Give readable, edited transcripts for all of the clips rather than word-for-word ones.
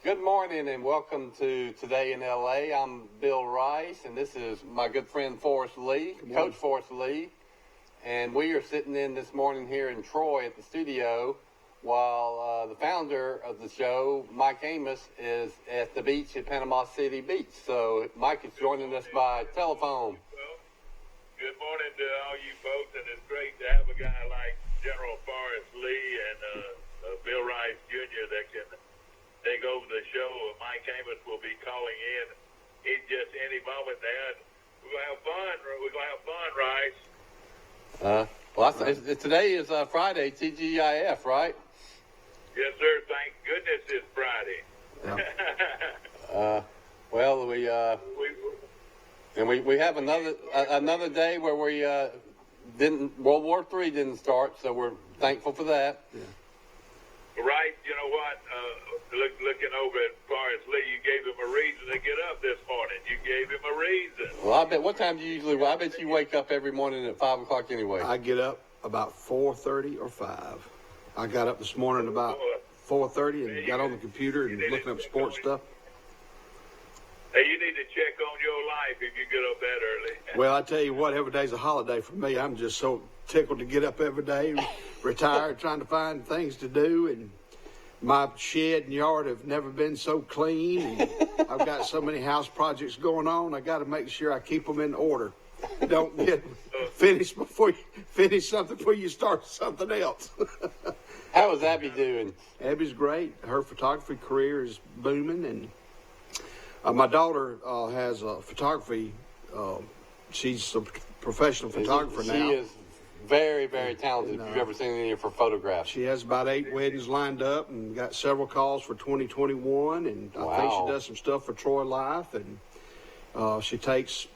Good morning and welcome to Today in LA. I'm Bill Rice and this is my good friend Forrest Lee, Coach Forrest Lee. And we are sitting in this morning here in Troy at the studio while the founder of the show, Mike Amos, is at the beach at Panama City Beach. So Mike is joining us by telephone. Well, good morning to all you folks, and it's great to have a guy like General Forrest Lee and Bill Rice Jr. that can take over the show. Mike Amos will be calling in just any moment there. And we're going to have fun. We're going to have fun, Rice. Today is Friday, TGIF, right? Yes, sir. Thank goodness it's Friday. We have another day where we World War III didn't start, so we're thankful for that. Yeah. Right. You know what? Looking over at Forrest Lee, you gave him a reason to get up this morning. You gave him a reason. Well, I bet. What time do you usually? Well, I bet you wake up every morning at 5 o'clock anyway. I get up about 4:30 or 5. I got up this morning about 4:30 and got on the computer and looking up sports stuff. Hey, you need to check on your life if you get up that early. Well, I tell you what, every day's a holiday for me. I'm just so tickled to get up every day, retired, trying to find things to do, and my shed and yard have never been so clean. And I've got so many house projects going on. I got to make sure I keep them in order. Don't get finished before you finish something before you start something else. How is Abby doing? Abby's great. Her photography career is booming, and my daughter has a photography. She's a professional photographer now. She is very, very talented. If you've ever seen any of her photographs. She has about 8 weddings lined up and got several calls for 2021. And wow. I think she does some stuff for Troy Life. And she takes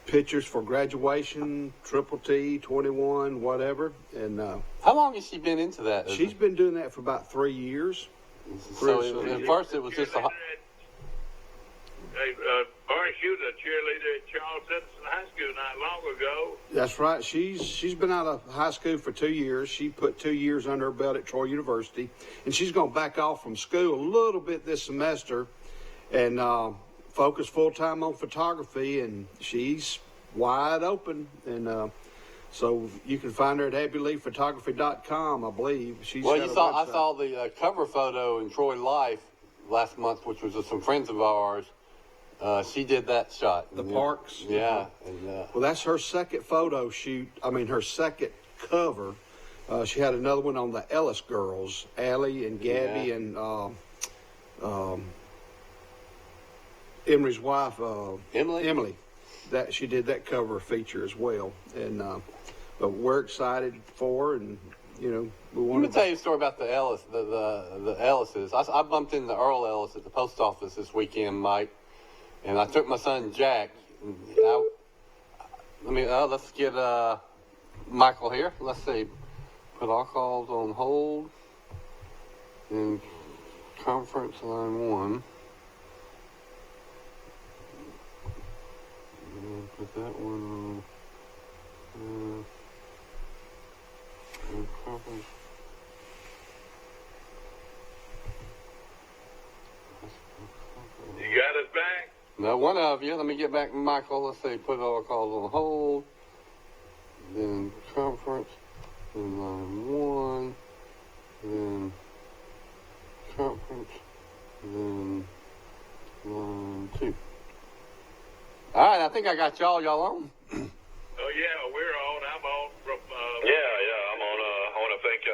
pictures for graduation, Triple T, 21, whatever. And how long has she been into that? She's been doing that for about 3 years. So at first it was just a... Forrest, you was a cheerleader at Charles Edison High School not long ago. That's right. She's been out of high school for 2 years. She put 2 years under her belt at Troy University, and she's going to back off from school a little bit this semester and focus full time on photography. And she's wide open, and so you can find her at abbyleephotography.com, I believe. I saw the cover photo in Troy Life last month, which was with some friends of ours. She did that shot. The parks? Yeah. Well, that's her second photo shoot. I mean, her second cover. She had another one on the Ellis girls, Allie and Gabby and Emery's wife, Emily. That she did that cover feature as well. And but we're excited for her, and you know, Let me tell you a story about the Ellis, the Ellises. I bumped into Earl Ellis at the post office this weekend, Mike. And I took my son Jack. Let's get Michael here. Let's see. Put all calls on hold. In conference line 1. Put that one on. Conference. You got us back? No, one of you. Let me get back to Michael. Let's see. Put all calls on hold. Then conference. Then line 1. Then conference. Then line 2. All right. I think I got y'all on. Oh, yeah. We're on. I'm on from... I'm on. I want to thank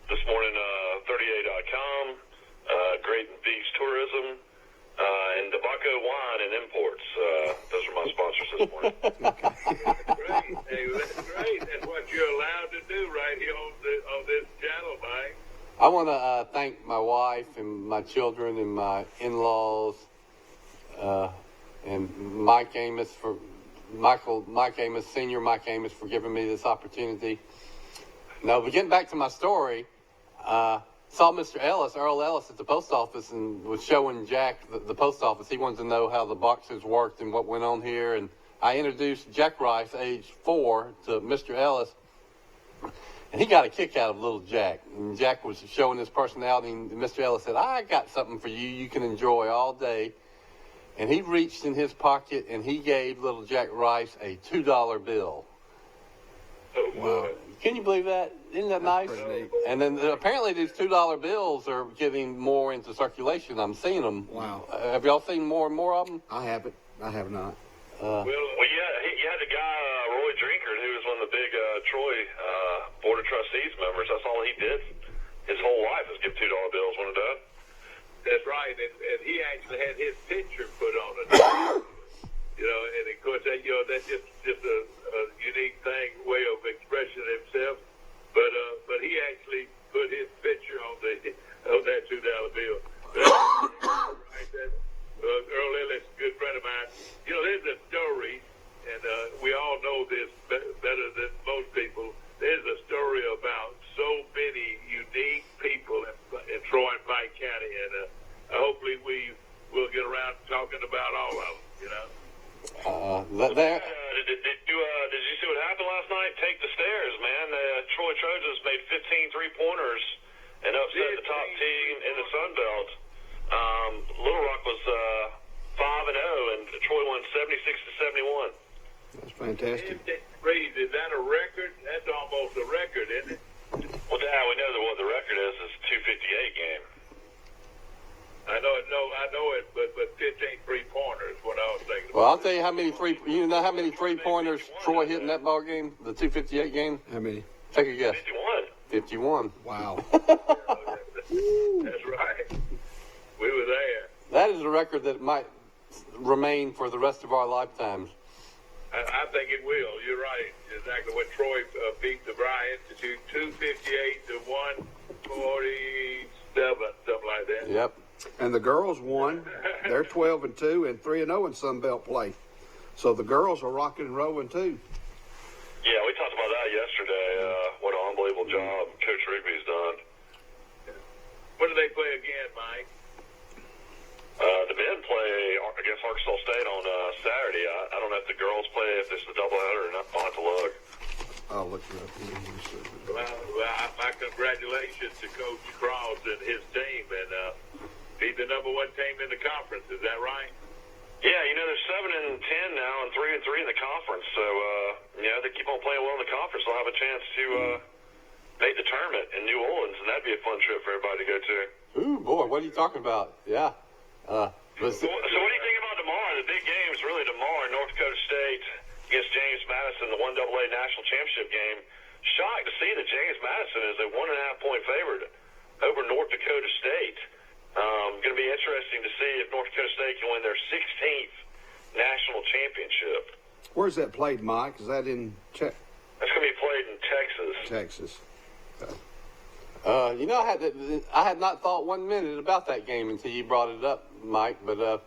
this morning 38.com, Great Beach Tourism, and Debaco Wine and Imports. Those are my sponsors this morning. Great. Hey, that's great. That's what you're allowed to do right here on this channel, Mike. I want to thank my wife and my children and my in-laws and Mike Amos Senior Mike Amos for giving me this opportunity. Now, but getting back to my story, saw Mr. Ellis, Earl Ellis, at the post office and was showing Jack the post office. He wanted to know how the boxes worked and what went on here. And I introduced Jack Rice, age 4, to Mr. Ellis. And he got a kick out of little Jack. And Jack was showing his personality, and Mr. Ellis said, I got something for you can enjoy all day. And he reached in his pocket, and he gave little Jack Rice a $2 bill. Oh, Wow. Can you believe that? Isn't that nice? pretty neat. And then apparently these $2 bills are getting more into circulation. I'm seeing them. Wow. Have y'all seen more and more of them? I haven't. I have not. Well, You had the guy, Roy Drinkard, who was one of the big Troy Board of Trustees members. That's all he did his whole life was give $2 bills when it done. that's right. And he actually had his picture put on it. And of course, that's just a unique thing, way of expressing himself. But he actually put his picture on that $2 bill. Earl Ellis, a good friend of mine. There's a story, and we all know this better than most people. There's a story about so many unique people in Troy and Pike County, and hopefully we will get around to talking about all of them. There. Did you see what happened last night? Take the stairs, man. Troy Trojans made 15 three-pointers and upset the top team in the Sun Belt. Little Rock was 5-0, and Troy won 76-71. That's fantastic. Is that a record? That's almost a record, isn't it? Well, Dad, we know that what the record is 258 game. I know it, but 15 3-pointers is what I was thinking. Well, I'll tell you how many three-pointers Troy hit in that ball game, the 258 game. How many? Take a guess. 51. 51. Wow. That's right. We were there. That is a record that might remain for the rest of our lifetimes. I think it will. You're right. Exactly when Troy beat the Bryant Institute 258 to 147, something like that. Yep. And the girls won. They're 12-2 and 3-0 in Sun Belt play. So the girls are rocking and rolling too. Yeah, we talked about that yesterday. What an unbelievable job Coach Rigby's done. When do they play again, Mike? The men play against Arkansas State on Saturday. I don't know if the girls play, if it's the doubleheader or not. I'll have to look. I'll look it up. Well, my congratulations to Coach Cross and his team. And he's the number one team in the conference. Is that right? Yeah, they're 7-10 now and 3-3 in the conference. So, they keep on playing well in the conference. They'll have a chance to make the tournament in New Orleans, and that'd be a fun trip for everybody to go to. Ooh, boy, what are you talking about? Yeah. So what do you think about tomorrow? The big game is really tomorrow. North Dakota State against James Madison, the 1AA National Championship game. Shocked to see that James Madison is a 1.5-point favorite over North Dakota State. Going to be interesting to see if North Dakota State can win their 16th national championship. Where's that played, Mike? Is that in That's going to be played in Texas. Texas? I had not thought 1 minute about that game until you brought it up, Mike. But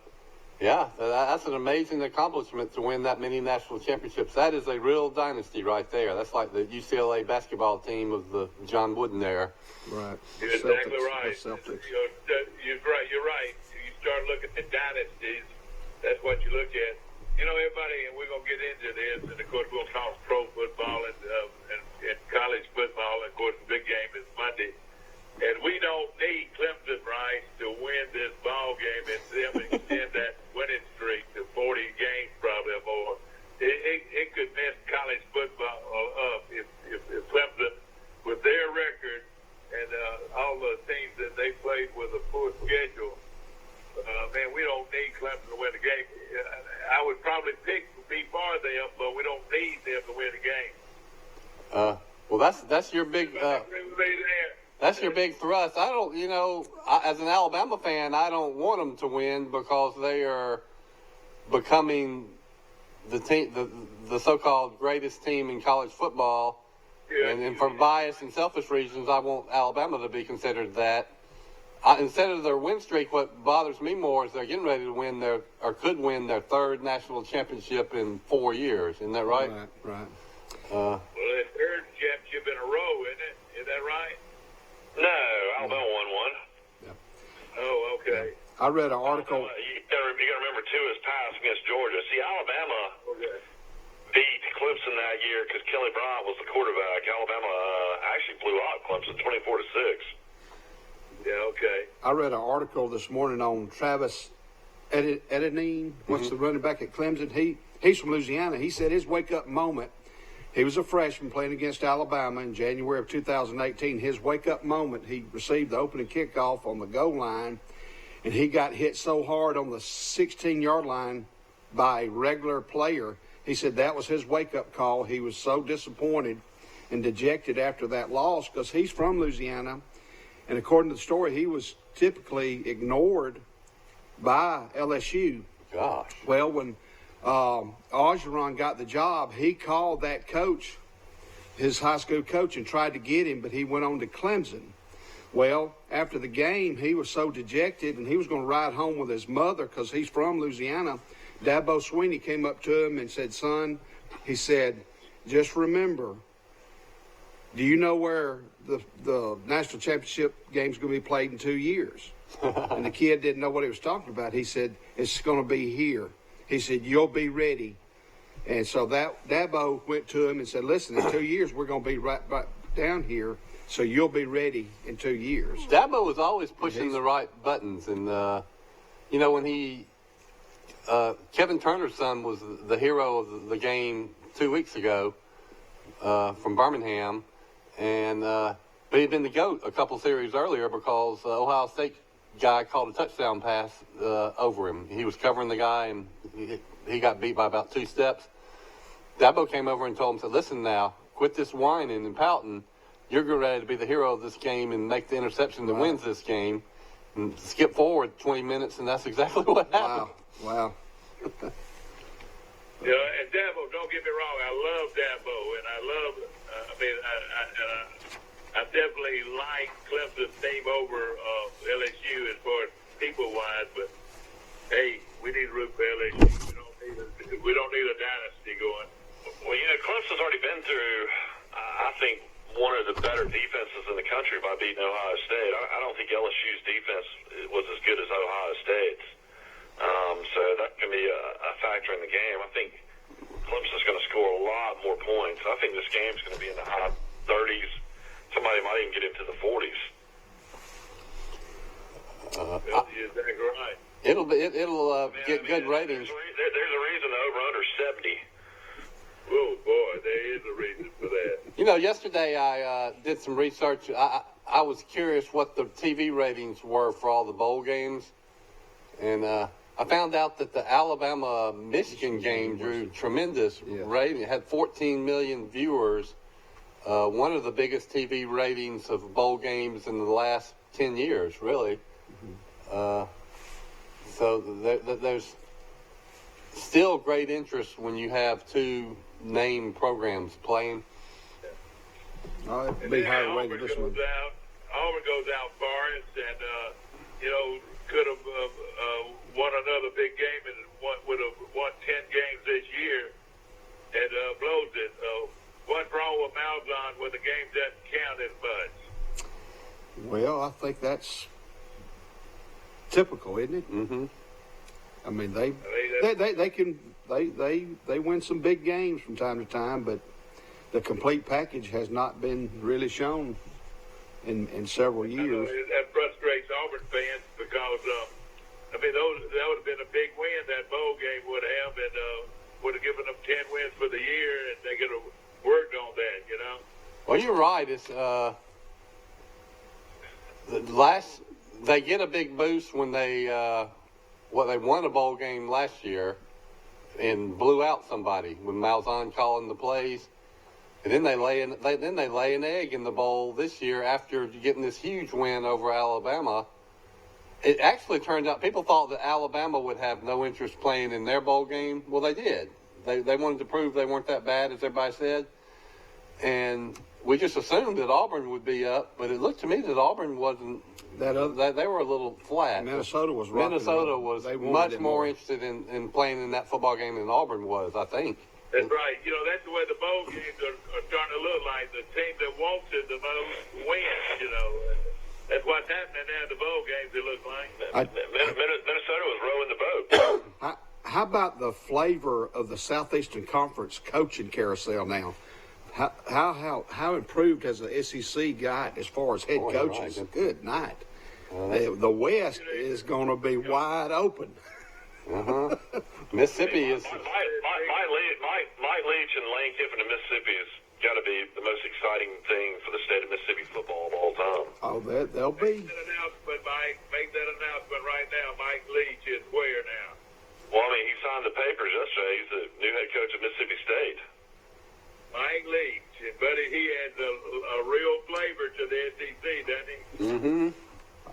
that's an amazing accomplishment to win that many national championships. That is a real dynasty right there. That's like the UCLA basketball team of the John Wooden era. Right. You're exactly Celtics. right. The Celtics. You're right. You start looking at dynasties. That's what you look at. Everybody, and we're going to get into this, and of course we'll talk pro football and college football. And of course, the big game is Monday. And we don't need Clemson, Rice, to win this ball game and them extend that winning streak to 40 games, probably or more. It could mess college football up if Clemson, with their record and all the teams that they played with a full schedule, we don't need Clemson to win the game. I would probably pick to be for them, but we don't need them to win the game. Well, that's your big. That's your big thrust. I don't, as an Alabama fan, I don't want them to win because they are becoming the team, the so-called greatest team in college football. Yeah. And for bias and selfish reasons, I want Alabama to be considered that. Instead of their win streak, what bothers me more is they're getting ready to could win their third national championship in 4 years. Isn't that right? Right. Well, it's third championship in a row, isn't it? Is that right? No, Alabama won one. Oh, okay. I read an article. You got to remember, too, his pass against Georgia. See, Alabama beat Clemson that year because Kelly Bryant was the quarterback. Alabama blew out Clemson 24-6. Yeah, okay. I read an article this morning on Travis Etienne. What's the running back at Clemson? He's from Louisiana. He said his wake-up moment, he was a freshman playing against Alabama in January of 2018. His wake-up moment, he received the opening kickoff on the goal line, and he got hit so hard on the 16-yard line by a regular player. He said that was his wake-up call. He was so disappointed and dejected after that loss because he's from Louisiana. And according to the story, he was typically ignored by LSU. Gosh. Well, when Orgeron got the job, he called that coach, his high school coach, and tried to get him, but he went on to Clemson. Well, after the game, he was so dejected, and he was going to ride home with his mother because he's from Louisiana. Dabo Swinney came up to him and said, son, he said, just remember, do you know where the national championship game's going to be played in 2 years? And the kid didn't know what he was talking about. He said, it's going to be here. He said, you'll be ready. And so that Dabo went to him and said, listen, in 2 years, we're going to be right down here, so you'll be ready in 2 years. Dabo was always pushing the right buttons. And, when Kevin Turner's son was the hero of the game 2 weeks ago from Birmingham. But he'd been the GOAT a couple series earlier because Ohio State guy called a touchdown pass over him. He was covering the guy, and he got beat by about 2 steps. Dabo came over and told him, said, listen now, quit this whining and pouting. You're ready to be the hero of this game and make the interception that wins this game. And skip forward 20 minutes, and that's exactly what happened. Wow. And Dabo, don't get me wrong, I love Dabo, and I love, I definitely like Clemson's team over LSU as far as people-wise, but hey, we need to root for LSU. We don't need a dynasty going. Well, Clemson's already been through, I think, one of the better defenses in the country by beating Ohio State. I don't think LSU's defense was as good as Ohio State's. So that can be a factor in the game. I think Clemson's going to score a lot more points. I think this game's going to be in the high 30s. Somebody might even get into the 40s. Is that right? It'll get good ratings. There's a reason the over/under 70. Oh boy, there is a reason for that. Yesterday I did some research. I was curious what the TV ratings were for all the bowl games, and I found out that the Alabama-Michigan game drew tremendous rating. It had 14 million viewers, one of the biggest TV ratings of bowl games in the last 10 years, really. So there's still great interest when you have 2 name programs playing. It'd be higher rated this one. Auburn goes out Forrest, and could have won another big game and would have won 10 games this year, and blows it. What's wrong with Malzahn when the game doesn't count as much? Well, I think that's typical, isn't it? Mm-hmm. I mean, they win some big games from time to time, but the complete package has not been really shown in several years. That frustrates Auburn fans because that would have been a big win. That bowl game would have, and would have given them 10 wins for the year, and they could have worked on that. Well, you're right. It's they get a big boost when they won a bowl game last year and blew out somebody with Malzahn calling the plays, and then they lay an egg in the bowl this year after getting this huge win over Alabama. It actually turned out people thought that Alabama would have no interest playing in their bowl game. Well, they did. They wanted to prove they weren't that bad, as everybody said, and we just assumed that Auburn would be up, but it looked to me that Auburn wasn't. They were a little flat. Minnesota was much more interested in playing in that football game than Auburn was, I think. That's right. That's the way the bowl games are starting to look like. The team that wants it the most wins, That's what's happening now in the bowl games, it looks like. Minnesota was rowing the boat. How about the flavor of the Southeastern Conference coaching carousel now? How improved has the SEC got as far as head Boy, coaches? right. Good night. The West is going to be wide open. Mississippi is. Mike Leach and Lane Kiffin in Mississippi has got to be the most exciting thing for the state of Mississippi football of all time. Oh, they'll be. Make that announcement, Mike. Make that announcement right now. Mike Leach is where now? Well, I mean, he signed the papers yesterday. He's the new head coach of Mississippi State. Mike Leach, buddy, he adds a real flavor to the SEC, doesn't he? Mm-hmm.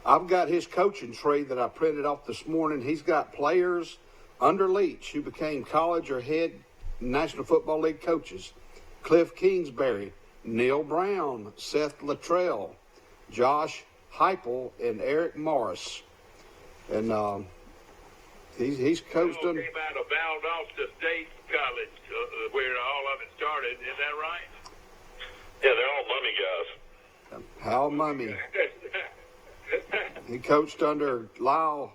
I've got his coaching tree that I printed off this morning. He's got players under Leach who became college or head National Football League coaches. Cliff Kingsbury, Neil Brown, Seth Luttrell, Josh Heupel, and Eric Morris. And he's coached Came under. out of Valdosta State College, where all of it started. Is that right? Yeah, they're all mummy guys. Hal Mummy. He coached under Lyle.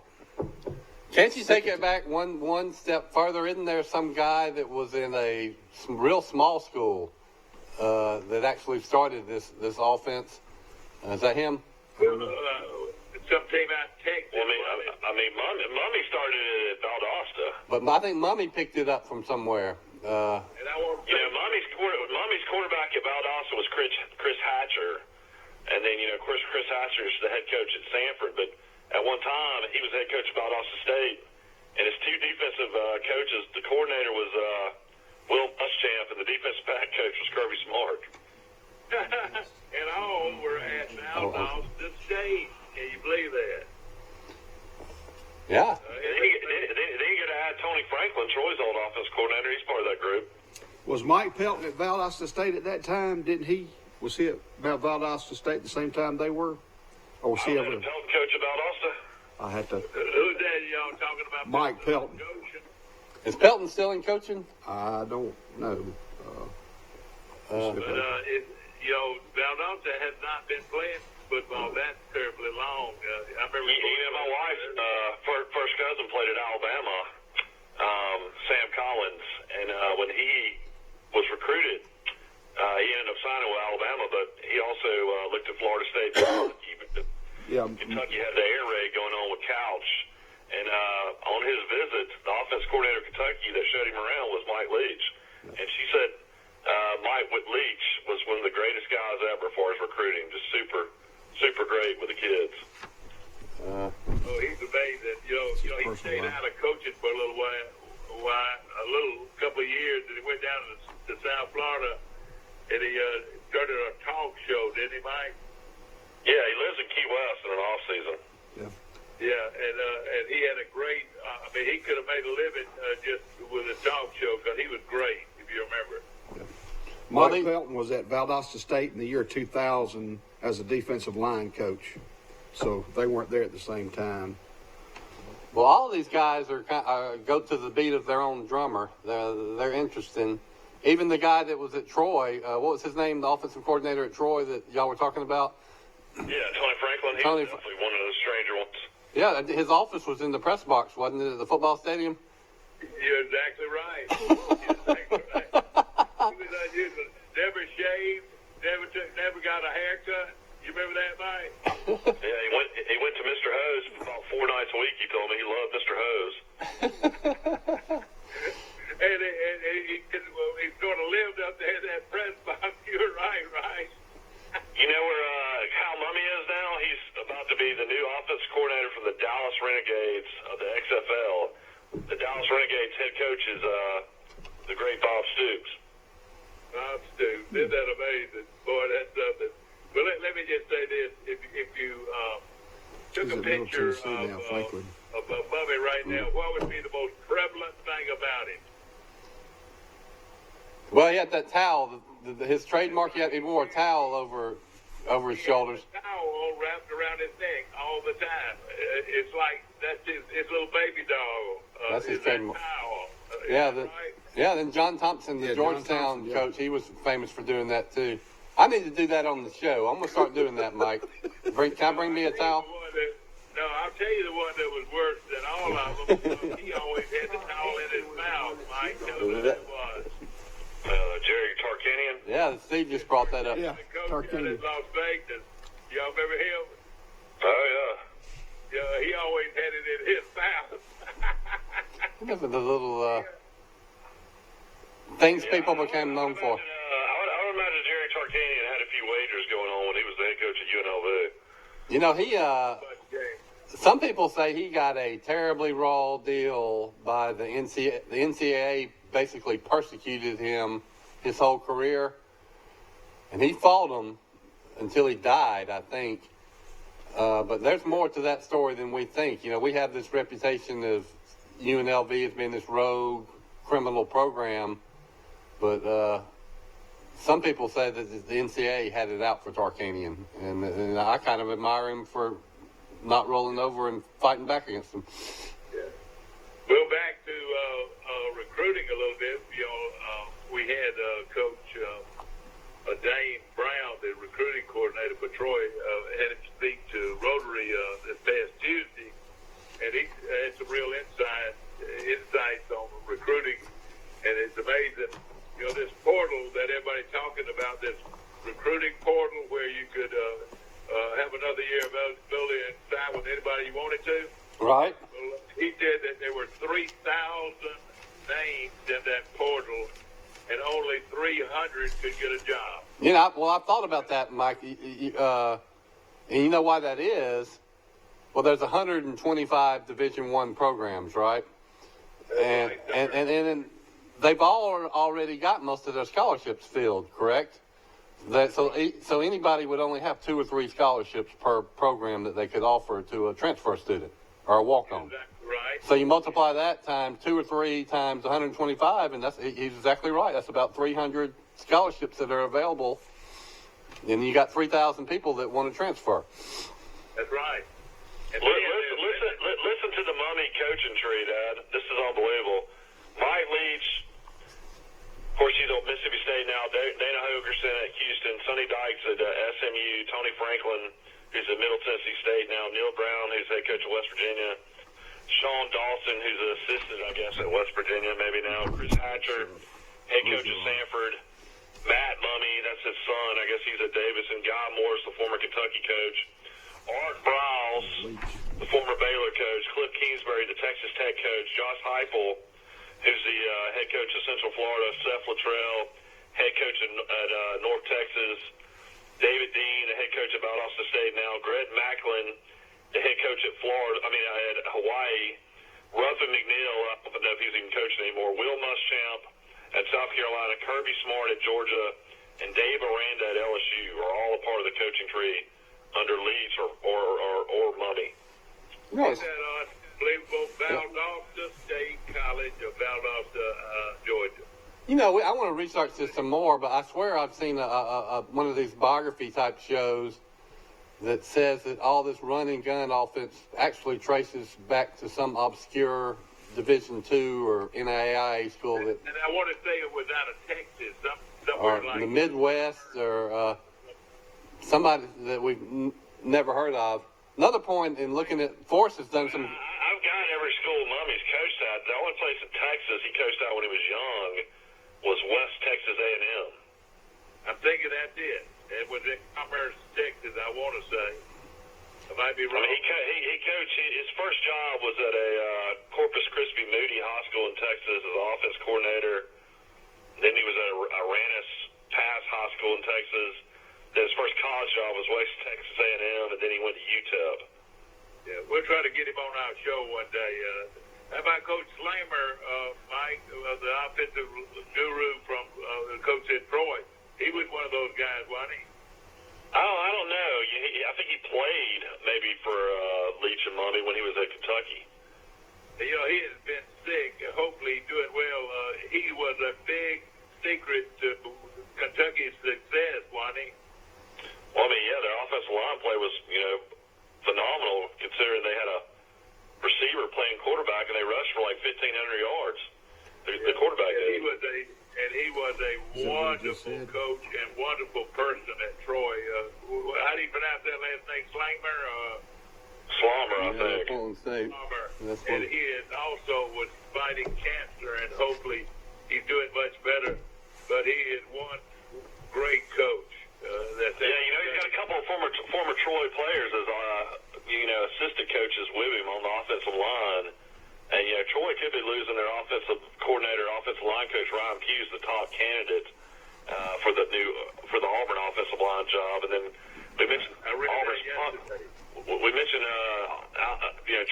Can't you take it back one step further? Isn't there some guy that was in some real small school that actually started this offense? Is that him? Some team out of Texas. Well, I mean, Mummy started it at Valdosta. But I think Mummy picked it up from somewhere. And I want to Mummy's quarterback at Valdosta was Chris Hatcher. And then, of course, Chris Hatcher is the head coach at Sanford. But at one time, he was head coach at Valdosta State. And his two defensive coaches, the coordinator was Will Muschamp, and the defensive back coach was Kirby Smart. and all were at Valdosta State. Can you believe that? Yeah. Then you got to add Tony Franklin, Troy's old offense coordinator. He's part of that group. Was Mike Pelton at Valdosta State at that time? Didn't he? Was he at Valdosta State at the same time they were? Or was he Was ever? that Pelton coach at Valdosta? I had to. Who's that y'all talking about? Mike Pelton. Coaching? Is Pelton still in coaching? I don't know. Valdosta has not been playing football that terribly long. I remember My wife's first cousin played at Alabama, Sam Collins, and when he was recruited, he ended up signing with Alabama, but he also looked at Florida State. Yeah. Kentucky had the air raid going on with Couch, and on his visit, the offense coordinator of Kentucky that showed him around was Mike Leach, and she said Mike Leach was one of the greatest guys ever as far as recruiting, just super great with the kids. he's amazing. He stayed out of coaching for a little couple of years, and he went down to South Florida, and he started a talk show, didn't he, Mike? Yeah, he lives in Key West in an off season. Yeah, and he had a great. He could have made a living just with a talk show because he was great, if you remember. Mike Pelton was at Valdosta State in the year 2000 as a defensive line coach, so they weren't there at the same time. Well, all of these guys go to the beat of their own drummer. They're interesting. Even the guy that was at Troy, what was his name? The offensive coordinator at Troy that y'all were talking about. Yeah, Tony Franklin. He was definitely one of the stranger ones. Yeah, his office was in the press box, wasn't it, at the football stadium? You're exactly right. He was never shaved, never got a haircut. You remember that, Mike? Yeah, he went to Mr. Hose about 4 nights a week. He told me he loved Mr. Hose. and he sort of lived up there in that press box. You're right. You know where Kyle Mummy is now? He's about to be the new offensive coordinator for the Dallas Renegades of the XFL. The Dallas Renegades head coach is the great Bob Stoops. Bob Stoops. Isn't that amazing? Boy, that's something. Well, let me just say this. If you took a picture of Mummy right now, what would be the most prevalent thing about him? Well, he had that towel. His trademark, he wore a towel over his shoulders. A towel wrapped around his neck all the time. It's like that's his little baby doll. That's his trademark. Towel. Then John Thompson, the Georgetown coach, he was famous for doing that too. I need to do that on the show. I'm going to start doing that, Mike. Can I bring me a towel? No, I'll tell you the one that was worse than all of them. He always had the towel in his mouth, Mike. Tell me what it was. Jerry Tarkanian. Yeah, Steve just brought that up. Yeah, The coach out in Tarkanian. Las Vegas. Y'all remember him? Oh, Yeah, he always had it in his mouth. Remember the little things yeah. people became known for. I would imagine Jerry Tarkanian had a few wagers going on when he was the head coach at UNLV. You know, he But, game. some people say he got a terribly raw deal by the NCAA. The NCAA basically persecuted him his whole career, and he fought them until he died, I think. But there's more to that story than we think. You know, we have this reputation of UNLV as being this rogue criminal program, but some people say that the NCAA had it out for Tarkanian, and I kind of admire him for not rolling over and fighting back against them. Yeah. Well, back to recruiting a little bit. You know, we had Coach Dane Brown, the recruiting coordinator for Troy, had him speak to Rotary this past Tuesday, and he had some real insights on recruiting, and it's amazing. You know, this portal that everybody's talking about, this recruiting portal where you could have another year of eligibility and sign with anybody you wanted to. Right? Well, he said that there were 3,000 names in that portal, and only 300 could get a job. You know, I've thought about that, Mike. And you know why that is? Well, there's 125 Division I programs, right? And they've all already got most of their scholarships filled, correct? So anybody would only have 2 or 3 scholarships per program that they could offer to a transfer student or a walk-on. Exactly right. So you multiply that times 2 or 3 times 125, and he's exactly right. That's about 300 scholarships that are available, and you got 3,000 people that want to transfer. That's right. And Listen to the Mummy coaching tree, Dad. This is unbelievable. Mike Leach, of course, he's at Mississippi State now. Dana Hogerson at Houston. Sonny Dykes at SMU. Tony Franklin, who's at Middle Tennessee State now. Neil Brown, who's head coach at West Virginia. Sean Dawson, who's an assistant, I guess, at West Virginia maybe now. Chris Hatcher, head coach at Sanford. Matt Mummy, that's his son. I guess he's at Davidson. Guy Morris, the former Kentucky coach. Art Briles, the former Baylor coach. Cliff Kingsbury, the Texas Tech coach. Josh Heupel, who's the head coach of Central Florida. Seth Luttrell, head coach at North Texas. David Dean, the head coach at Valdosta State now. Greg Macklin, the head coach at at Hawaii. Ruffin McNeil, I don't know if he's even coaching anymore. Will Muschamp at South Carolina. Kirby Smart at Georgia. And Dave Aranda at LSU are all a part of the coaching tree under Leach or Mummy. Nice. that unbelievable Valdosta State College of Valdosta, Georgia. You know, I want to research this some more, but I swear I've seen one of these biography type shows that says that all this run and gun offense actually traces back to some obscure Division II or NAIA school that, And I want to say it was out of Texas, or somewhere like the Midwest, or somebody that we've never heard of. Another point in looking at Forrest has done some. I've got every school Mummy's coached at. The only place in Texas he coached at when he was young was West Texas A&M. I'm thinking that's it. It was in Commerce, Texas, I want to say. I might be wrong. I mean, he coached. His first job was at a Corpus Christi Moody High School in Texas as an offense coordinator. Then he was at Aranis Pass High School in Texas. Then his first college job was West Texas A&M, and then he went to UTEP. Yeah, we'll try to get him on our show one day. How about Coach Slamer, Mike, the offensive guru from the coach at Troy? He was one of those guys, wasn't he? Oh, I don't know. I think he played maybe for Leach and Mummy when he was at Kentucky. You know, he has been sick. Hopefully he's doing well. He was a big secret to Kentucky's success, wasn't he? Well, I mean, yeah, their offensive line play was, phenomenal considering they had a receiver playing quarterback and they rushed for like 1,500 yards. The quarterback did. He was a wonderful coach and wonderful person at Troy. How do you pronounce that last name? Slamer? Slumber, I think. Portland State. Slumber. That's And funny. he is also was fighting cancer, and hopefully he's doing much better. But he is punt job, and then we mentioned Auburn's punt. We mentioned,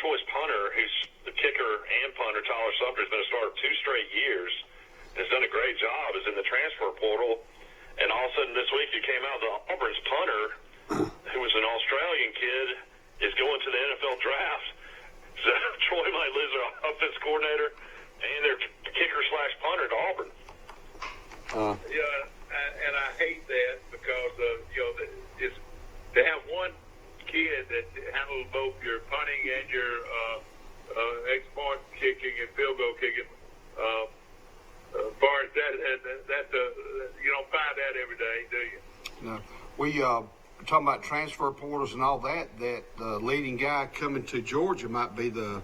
Troy's punter, who's the kicker and punter, Tyler Sumter, has been a starter 2 straight years. Has done a great job. Is in the transfer portal, and all of a sudden this week it came out the Auburn's punter, who was an Australian kid, is going to the NFL draft. So Troy might lose their offense coordinator and their kicker/punter to Auburn. And I hate that because it's to have one kid that handles both your punting and your extra-point kicking and field goal kicking. Far as that's you don't find that every day, do you? No, we talking about transfer portals and all that. That the leading guy coming to Georgia might be the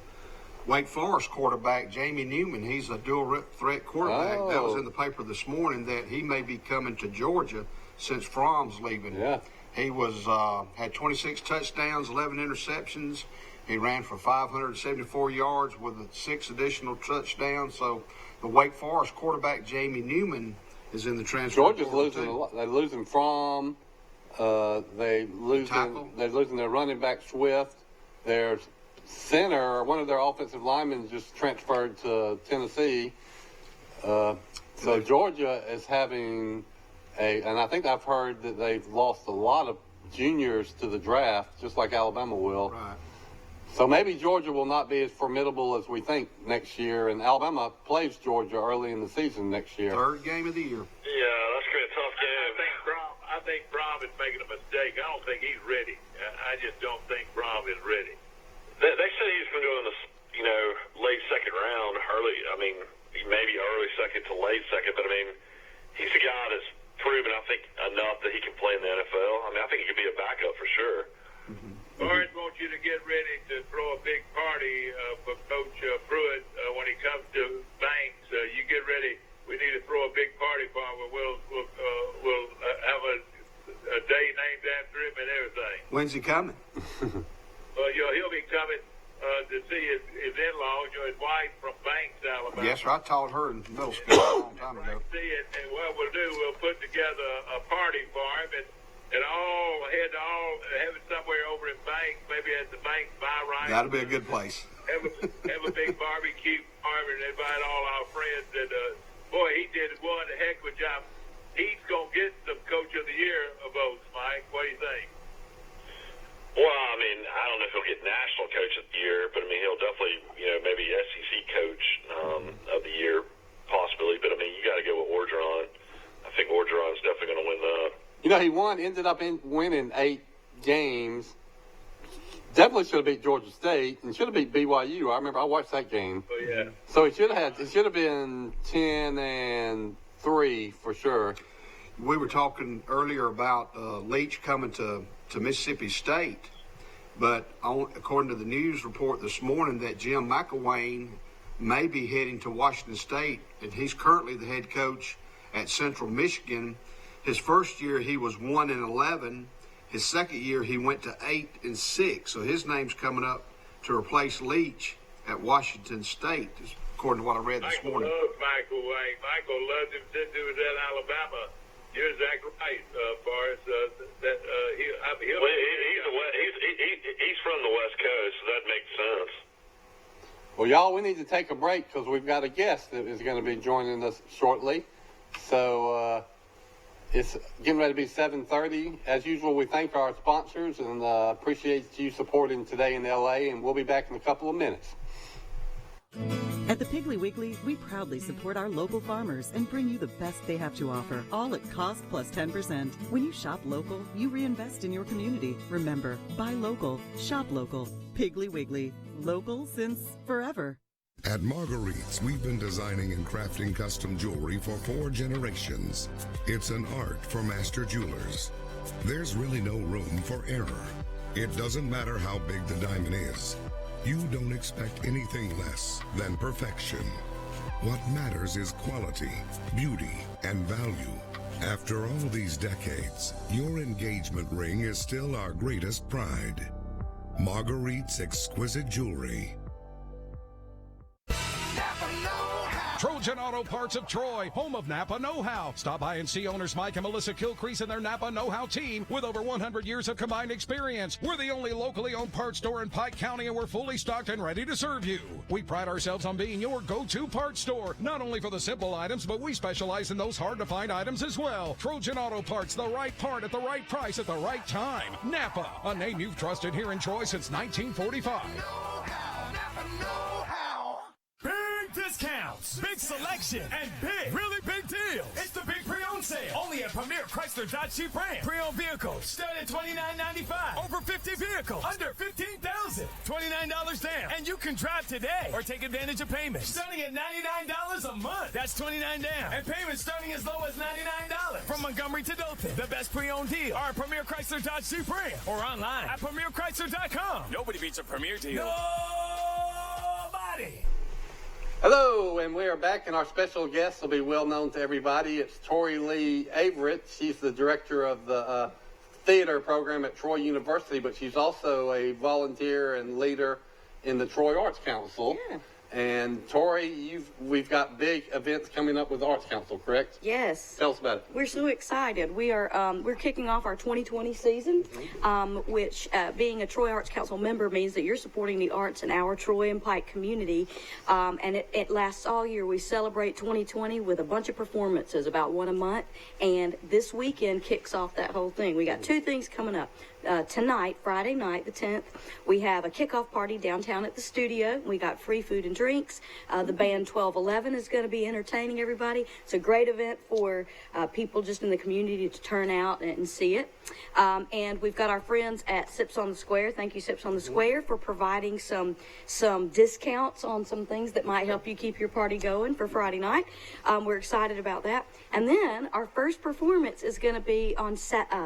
Wake Forest quarterback, Jamie Newman. He's a dual threat quarterback. That was in the paper this morning that he may be coming to Georgia since Fromm's leaving. Yeah. He was had 26 touchdowns, 11 interceptions. He ran for 574 yards with 6 additional touchdowns. So the Wake Forest quarterback, Jamie Newman, is in the transfer Georgia's portal losing too. a lot. They're losing Fromm. They're losing their running back Swift. Their center, one of their offensive linemen, just transferred to Tennessee. So Georgia is having and I think I've heard that they've lost a lot of juniors to the draft, just like Alabama will. Right. So maybe Georgia will not be as formidable as we think next year, and Alabama plays Georgia early in the season next year. 3rd game of the year. Yeah, that's going to be a tough game. I think Fromm is making a mistake. I don't think he's ready. I just don't think Fromm is ready. They said he's going to go in the late second round, early. I mean, maybe early second to late second, but I mean, he's a guy that's proven, I think, enough that he can play in the NFL. I mean, I think he could be a backup for sure. Forrest wants you to get ready to throw a big party for Coach Pruitt when he comes to Banks. You get ready. We need to throw a big party for him. We'll have a day named after him and everything. When's he coming? Well, he'll be coming to see his in-laws, his wife from Banks, Alabama. Yes, sir. I taught her in middle school a long time ago. See it, and what we'll do, we'll put together a party for him, and have it somewhere over in Banks, maybe at the Banks Buy Right. That'll be a good place. Have a big barbecue party and invite all our friends. And boy, he did one heck of a job. He's gonna get some Coach of the Year votes, Mike. What do you think? Well, I mean, I don't know if he'll get National Coach of the Year, but I mean, he'll definitely, maybe SEC Coach of the Year possibility. But I mean, you got to go with Orgeron. I think Orgeron's definitely going to win the. He ended up winning 8 games. Definitely should have beat Georgia State and should have beat BYU. I remember I watched that game. Oh yeah. So it should have been 10-3 for sure. We were talking earlier about Leach coming to Mississippi State, but according to the news report this morning that Jim McElwain may be heading to Washington State, and he's currently the head coach at Central Michigan. His first year he was 1-11. His second year he went to 8-6. So his name's coming up to replace Leach at Washington State, according to what I read this morning. Michael loves Michael Wayne. Michael loves him since he was at Alabama. You're exactly right, Forrest. He's from the West Coast, so that makes sense. Well, y'all, we need to take a break because we've got a guest that is going to be joining us shortly. So it's getting ready to be 7:30. As usual, we thank our sponsors and appreciate you supporting Today in LA, and we'll be back in a couple of minutes. At the Piggly Wiggly, we proudly support our local farmers and bring you the best they have to offer, all at cost plus 10%. When you shop local, you reinvest in your community. Remember, buy local, shop local. Piggly Wiggly, local since forever. At Marguerite's, we've been designing and crafting custom jewelry for 4 generations. It's an art for master jewelers. There's really no room for error. It doesn't matter how big the diamond is. You don't expect anything less than perfection. What matters is quality, beauty, and value. After all these decades, your engagement ring is still our greatest pride. Marguerite's exquisite jewelry. Never know how Trojan Auto Parts of Troy, home of Napa Know-How. Stop by and see owners Mike and Melissa Kilcrease and their Napa Know-How team with over 100 years of combined experience. We're the only locally owned parts store in Pike County, and we're fully stocked and ready to serve you. We pride ourselves on being your go-to parts store, not only for the simple items, but we specialize in those hard-to-find items as well. Trojan Auto Parts, the right part at the right price at the right time. Napa, a name you've trusted here in Troy since 1945. Big discounts, big selection, and big, really big deals. It's the big pre-owned sale. Only at Premier Chrysler Dodge Jeep Ram. Pre-owned vehicles start at $29.95. Over 50 vehicles under $15,000. $29 down. And you can drive today or take advantage of payments starting at $99 a month. That's $29 down. And payments starting as low as $99. From Montgomery to Dothan, the best pre-owned deal are at Premier Chrysler Dodge Jeep Ram or online at PremierChrysler.com. Nobody beats a Premier deal. Nobody. Hello, and we are back, and our special guest will be well known to everybody. It's Tori Lee Averett. She's the director of the theater program at Troy University, but she's also a volunteer and leader in the Troy Arts Council. Yeah. And Tori, we've got big events coming up with the Arts Council, correct? Yes. Tell us about it. We're so excited. We're kicking off our 2020 season, which being a Troy Arts Council member means that you're supporting the arts in our Troy and Pike community. And it lasts all year. We celebrate 2020 with a bunch of performances, about one a month. And this weekend kicks off that whole thing. We got two things coming up. Tonight, Friday night, the 10th, we have a kickoff party downtown at the studio. We got free food and drinks. The band 1211 is going to be entertaining everybody. It's a great event for people just in the community to turn out and see it. And we've got our friends at Sips on the Square. Thank you, Sips on the Square, for providing some discounts on some things that might help you keep your party going for Friday night. We're excited about that. And then our first performance is going to be on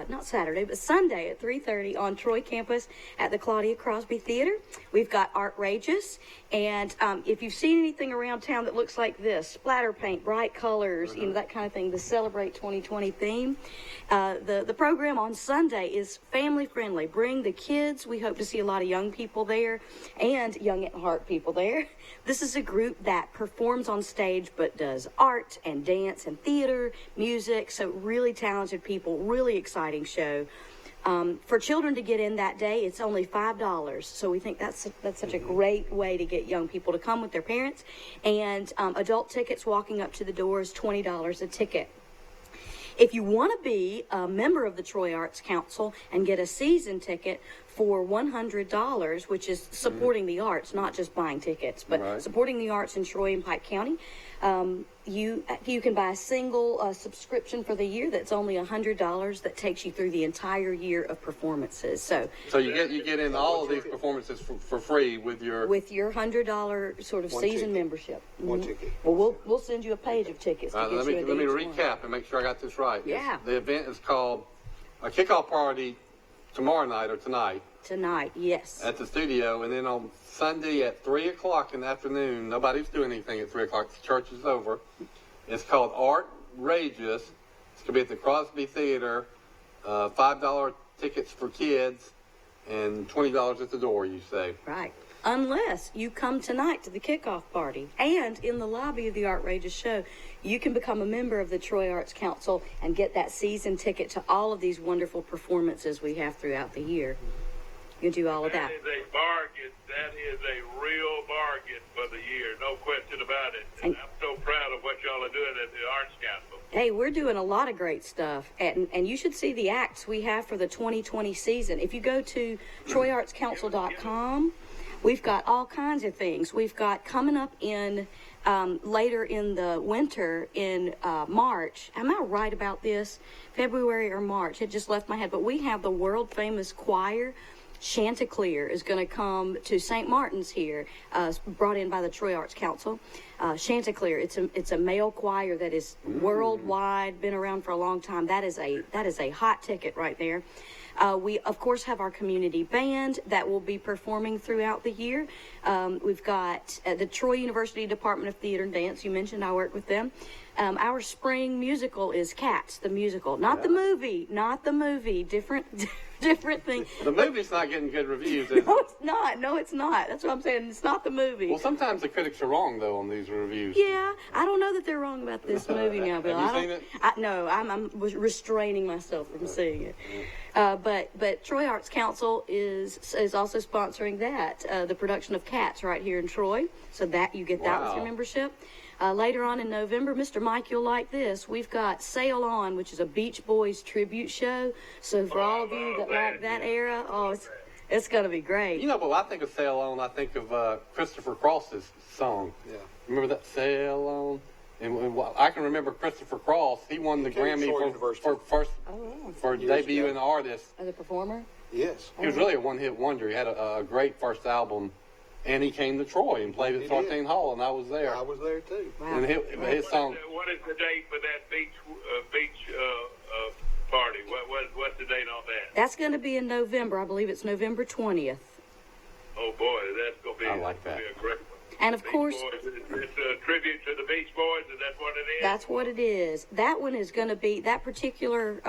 not Saturday, but Sunday at 3:30 on Troy campus at the Claudia Crosby Theater. We've got Artrageous, and if you've seen anything around town that looks like this, splatter paint, bright colors, that kind of thing, the Celebrate 2020 theme. The program on Sunday is family friendly. Bring the kids. We hope to see a lot of young people there and young at heart people there. This is a group that performs on stage but does art and dance and theater, music, so really talented people, really exciting show. For children to get in that day, it's only $5. So we think that's such a great way to get young people to come with their parents. And adult tickets walking up to the door is $20 a ticket. If you want to be a member of the Troy Arts Council and get a season ticket for $100, which is supporting the arts, not just buying tickets, but supporting the arts in Troy and Pike County, you can buy a single subscription for the year that's only $100 that takes you through the entire year of performances. So you get in all of these performances for free with your $100 sort of season membership. One ticket. Well, we'll send you a page of tickets. Let me recap and make sure I got this right. Yeah. The event is called a kickoff party tomorrow night or tonight. Tonight, yes. At the studio, and then on Sunday at 3 o'clock in the afternoon, nobody's doing anything at 3 o'clock. The church is over. It's called Artrageous. It's going to be at the Crosby Theater. $5 tickets for kids and $20 at the door, you say. Right. Unless you come tonight to the kickoff party, and in the lobby of the Artrageous show, you can become a member of the Troy Arts Council and get that season ticket to all of these wonderful performances we have throughout the year. You can do all of that. That is a bargain. That is a real bargain for the year. No question about it. And I'm so proud of what y'all are doing at the Arts Council. Hey, we're doing a lot of great stuff. And you should see the acts we have for the 2020 season. If you go to TroyArtsCouncil.com, we've got all kinds of things. We've got coming up in later in the winter in March. Am I right about this? February or March. It just left my head. But we have the world famous choir. Chanticleer is going to come to St. Martin's here, brought in by the Troy Arts Council. Chanticleer, it's a male choir that is worldwide, been around for a long time. That is a hot ticket right there. We, of course, have our community band that will be performing throughout the year. We've got the Troy University Department of Theater and Dance. You mentioned I work with them. Our spring musical is Cats, the musical. Not the movie. Different thing. The movie's not getting good reviews, is it? No, it's not. No, it's not. That's what I'm saying. It's not the movie. Well, sometimes the critics are wrong, though, on these reviews. Yeah, I don't know that they're wrong about this movie now, Bill. Have you I seen don't, it? No, I'm was restraining myself from seeing it. But Troy Arts Council is also sponsoring that the production of Cats right here in Troy, so that you get that with your Wow. membership. Later on in November, Mr. Mike, you'll like this. We've got Sail On, which is a Beach Boys tribute show. So for all of you that like that era, it's going to be great. You know, but when I think of Sail On, I think of Christopher Cross's song. Yeah. Remember that Sail On? And I can remember Christopher Cross. He won the He came to Grammy Troy for University. for Years debuting ago. an artist. As a performer? Yes. He was really a one-hit wonder. He had a great first album, and he came to Troy and played at He Sartain did. Hall, and I was there. I was there too. Wow. And his song. What is the date for that beach party? What's the date on that? That's going to be in November. I believe it's November 20th. Oh boy, that's gonna be. I like that. Be a great one. And of Beach course, Boys, it's a tribute to the Beach Boys, and that's what it is. that's what it is. That one is going to be, that particular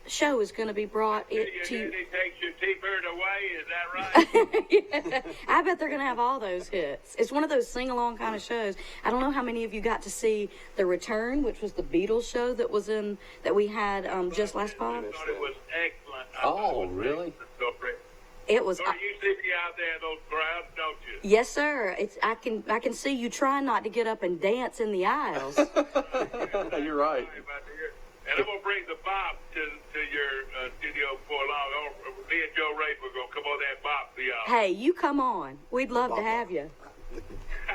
show is going to be brought You to did he takes your T-bird away? Is that right? I bet they're going to have all those hits. It's one of those sing-along kind of shows. I don't know how many of you got to see The Return, which was the Beatles show that we had just last fall. I thought it was excellent. I Oh, thought it was really? excellent. So great. It was. So you see me out there in those crowds, don't you? Yes, sir. I can see you trying not to get up and dance in the aisles. You're right. And I'm gonna bring the bop to your studio before long. Me and Joe Ray we're gonna come on that bop for y'all. Hey, you come on. We'd love to have you.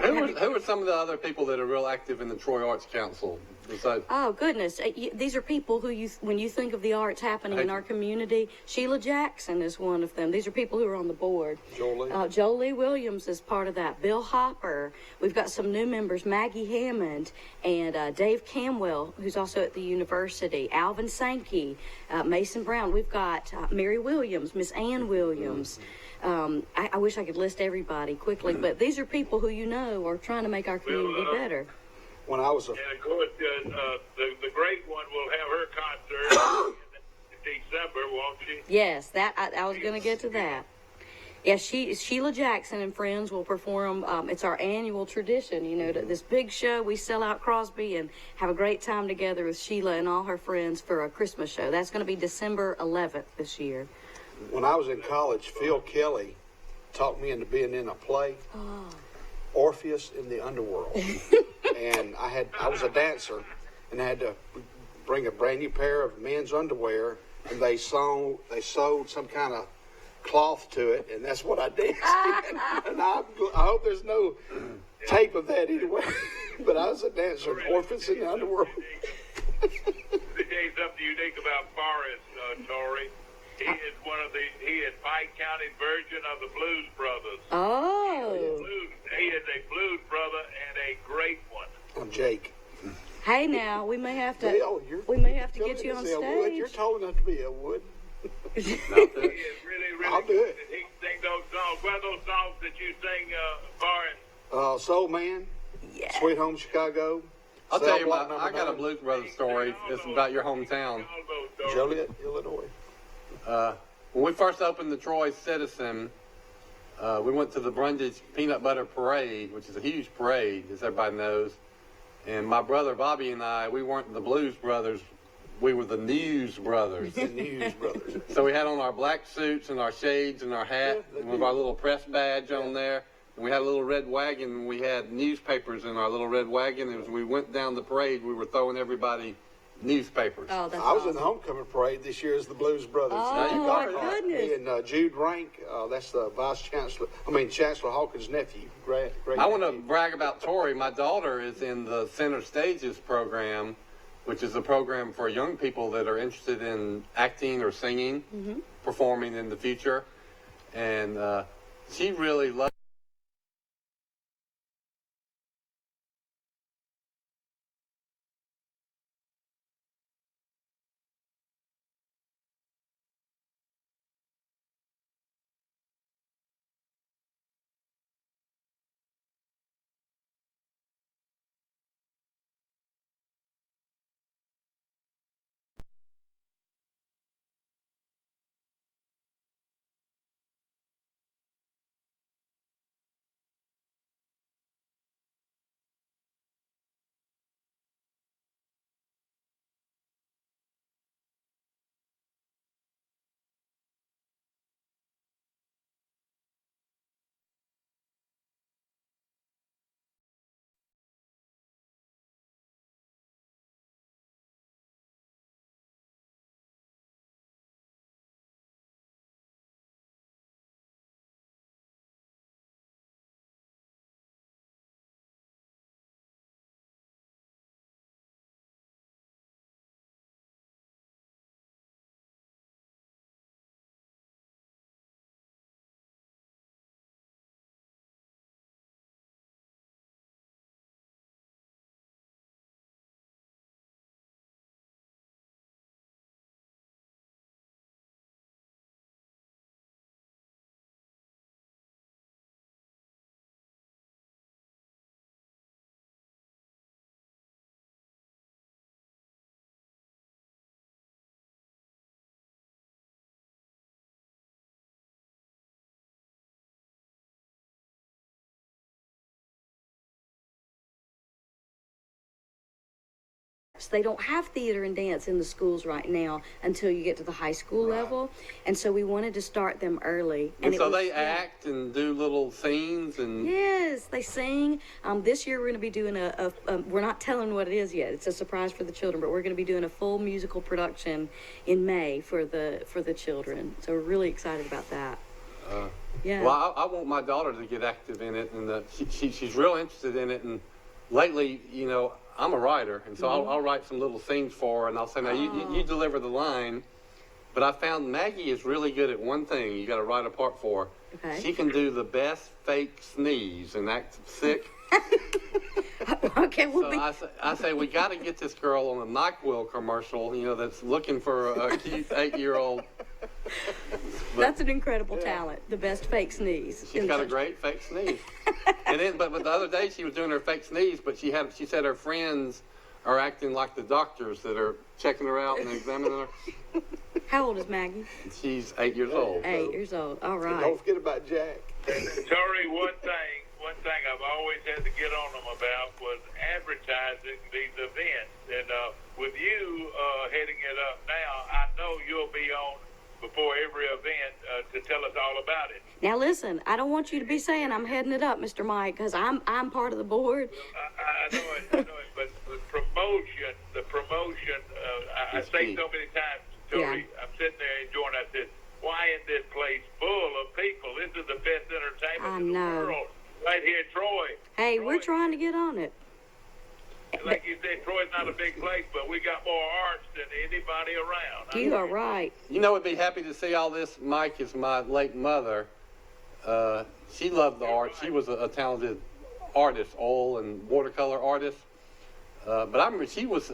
Who are some of the other people that are real active in the Troy Arts Council? Besides, Oh goodness, these are people who when you think of the arts happening in our community, Sheila Jackson is one of them. These are people who are on the board. Jolie. Jolie Williams is part of that. Bill Hopper. We've got some new members, Maggie Hammond and Dave Camwell, who's also at the university. Alvin Sankey, Mason Brown. We've got Mary Williams, Miss Ann Williams. I wish I could list everybody quickly, but these are people who you know are trying to make our community better. When I was a And of course, the great one will have her concert in December, won't she? Yes, that I was going to get to that. Yeah, Sheila Jackson and friends will perform. It's our annual tradition, you know, this big show. We sell out Crosby and have a great time together with Sheila and all her friends for a Christmas show. That's going to be December 11th this year. when I was in college, Phil Kelly talked me into being in a play, Orpheus in the Underworld. And I was a dancer, and I had to bring a brand new pair of men's underwear, and they sewed some kind of cloth to it, and that's what I danced in. And I hope there's no tape of that anyway. But I was a dancer, Orpheus in the Underworld. Let me tell you something unique about Forrest, Tori. He is Pike County's version of the Blues Brothers. Oh. He is a blues brother and a great one. I'm Jake. Hey, now we may have to. Dale, we may have to get you on Elwood. You're stage. tall enough to be Elwood. He is really, really I'll do it. He can sing those songs. What are those songs that you sing, Forrest? Soul Man, Yeah. Sweet Home Chicago. I'll Cell tell you, Block I Number got a 9, Blues Brothers story. It's about your hometown. All those stories. Joliet, Illinois. When we first opened the Troy Citizen, we went to the Brundage Peanut Butter Parade, which is a huge parade, as everybody knows. And my brother Bobby and I, we weren't the Blues Brothers. We were the News Brothers. The News Brothers. So we had on our black suits and our shades and our hat and with our little press badge on there. And we had a little red wagon, and we had newspapers in our little red wagon. And as we went down the parade, we were throwing everybody newspapers. Oh, that's I was awesome. in the homecoming parade this year as the Blues Brothers. Oh, You my got that. goodness. Me and Jude Rank, that's the Chancellor Hawkins' nephew. Great I want to nephew. brag about Tori. My daughter is in the Center Stages program, which is a program for young people that are interested in acting or singing, performing in the future. And she really loves They don't have theater and dance in the schools right now until you get to the high school level, and so we wanted to start them early. And it so was- they yeah. act and do little scenes and. Yes, they sing. This year we're going to be doing we're not telling what it is yet. It's a surprise for the children, but we're going to be doing a full musical production in May for the children. So we're really excited about that. Yeah. Well, I want my daughter to get active in it, and she's real interested in it. And lately, you know, I'm a writer, and so I'll write some little scenes for her, and I'll say, now you deliver the line. But I found Maggie is really good at one thing. You got to write a part for her. Okay. She can do the best fake sneeze and act sick. Okay, we'll So I say we got to get this girl on a NyQuil commercial, you know, that's looking for a cute 8-year-old. That's an incredible talent. The best fake sneeze. She's got a great fake sneeze. And then, but the other day she was doing her fake sneeze, but she said her friends are acting like the doctors that are checking her out and examining her. How old is Maggie? She's 8 years old. 8 years old. All And right. don't forget about Jack. Tori, one thing I've always had to get on them about was advertising these events. And with you heading it up now, I know you'll be on before every event to tell us all about it. Now listen, I don't want you to be saying I'm heading it up, Mr. Mike, because I'm part of the board. I know it, but the promotion, I say so many times, Tori, Yeah. I'm sitting there enjoying it. I said, why is this place full of people? This is the best entertainment I in the know. world. Right here in Troy. Hey, Troy. we're trying to get on it. Like you said, Troy's not a big place, but we got more arts than anybody around. You are right. You know, I'd be happy to see all this. Mike is my late mother. She loved the art. She was a talented artist, oil and watercolor artist. But I remember she was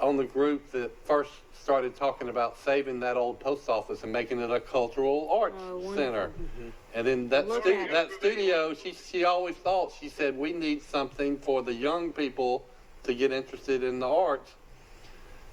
on the group that first started talking about saving that old post office and making it a cultural arts center. And then that Look at that studio, she always thought, she said, we need something for the young people to get interested in the arts.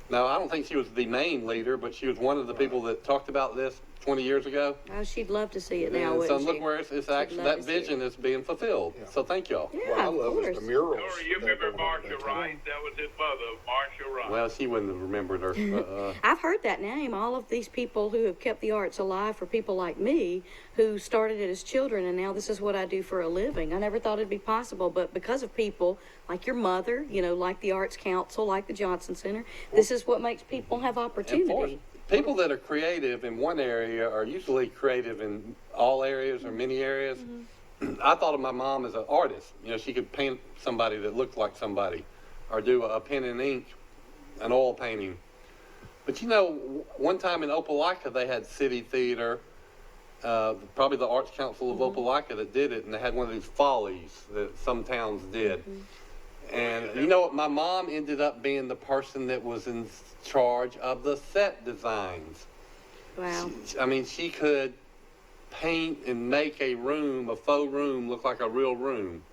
Now, I don't think she was the main leader, but she was one of the people that talked about this 20 years ago. Oh, she'd love to see it now, And so wouldn't look she? where it's actually, love that to see it. vision is being fulfilled. So thank y'all. Yeah, What I of love course. is the murals. Tori, you that remember go on Marcia downtown. Rice? That was his mother, Marcia Rice. Well, she wouldn't have remembered her. I've heard that name. All of these people who have kept the arts alive for people like me who started it as children, and now this is what I do for a living. I never thought it'd be possible, but because of people like your mother, you know, like the Arts Council, like the Johnson Center, this is what makes people have And for opportunity. people that are creative in one area are usually creative in all areas or many areas. I thought of my mom as an artist. You know, she could paint somebody that looked like somebody or do a pen and ink, an oil painting. But you know, one time in Opelika, they had City Theater, probably the Arts Council of Opelika that did it, and they had one of these follies that some towns did. And you know what? My mom ended up being the person that was in charge of the set designs. Wow. I mean, she could paint and make a faux room, look like a real room.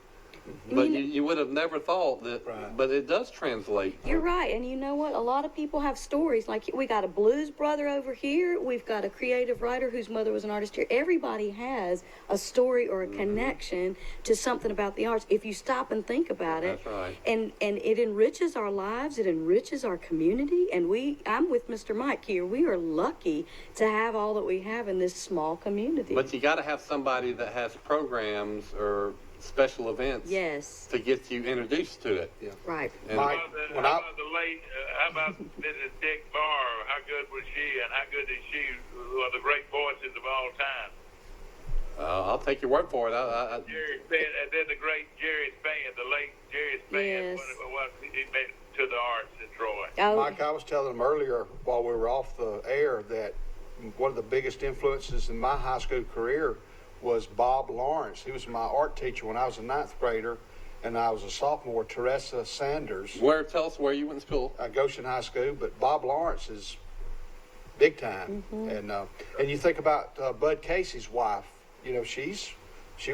But you would have never thought that, Right. but it does translate. You're right, and you know what? A lot of people have stories. Like we got a blues brother over here. We've got a creative writer whose mother was an artist here. Everybody has a story or a connection to something about the arts. If you stop and think about it, That's right. and it enriches our lives. It enriches our community. And I'm with Mr. Mike here. We are lucky to have all that we have in this small community. But you got to have somebody that has programs or special events Yes, to get you introduced to it. right. And Mike, How when I, about the late? How about Mrs. Dick Barr? How good was she, and how good is she? One of the great voices of all time. I'll take your word for it. Jerry Span, and then the great Jerry Span, the late Jerry Span, Yes. what he meant to the arts in Troy. Oh, Mike, I was telling him earlier while we were off the air that one of the biggest influences in my high school career was Bob Lawrence. He was my art teacher when I was a 9th grader, and I was a sophomore. Teresa Sanders, tell us where you went to school. Goshen High School, but Bob Lawrence is big time. And you think about Bud Casey's wife. You know, she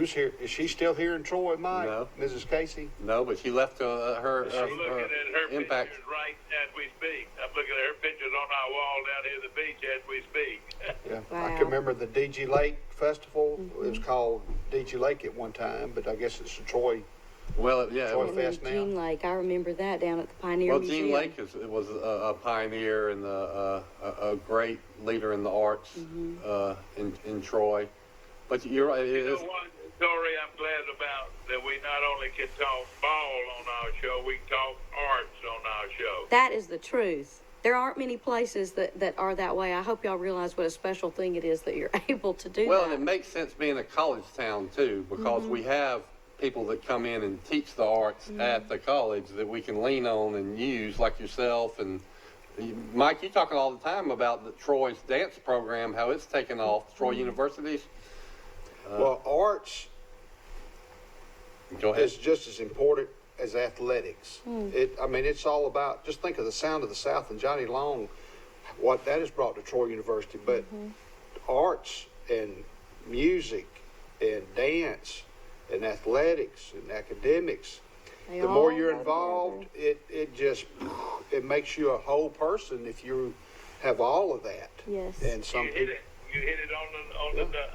was here. Is she still here in Troy, Mike? No. Mrs. Casey. No, but she left her I'm looking at her impact. pictures right as we speak. I'm looking at her pictures on our wall down here at the beach as we speak. Yeah, Wow. I can remember the DG Lake Festival. It was called DG Lake at one time, but I guess it's the Troy Well, yeah, it Troy was, And then Fest now. Gene Lake, I remember that down at the Pioneer well, Museum. Gene Lake was a pioneer and a great leader in the arts in Troy. But you're right. It You know is, one story I'm glad about that we not only can talk ball on our show, we can talk arts on our show. That is the truth. There aren't many places that are that way. I hope y'all realize what a special thing it is that you're able to do well, that. and it makes sense being a college town too, because we have people that come in and teach the arts at the college that we can lean on and use, like yourself. And Mike, you're talking all the time about the Troy's dance program, how it's taken off, Troy University's. Well, arts Go ahead. is just as important as athletics. It's all about, just think of the Sound of the South and Johnny Long, what that has brought to Troy University. But arts and music and dance and athletics and academics, They the more all you're go involved, it makes you a whole person if you have all of that. Yes. And some You hit it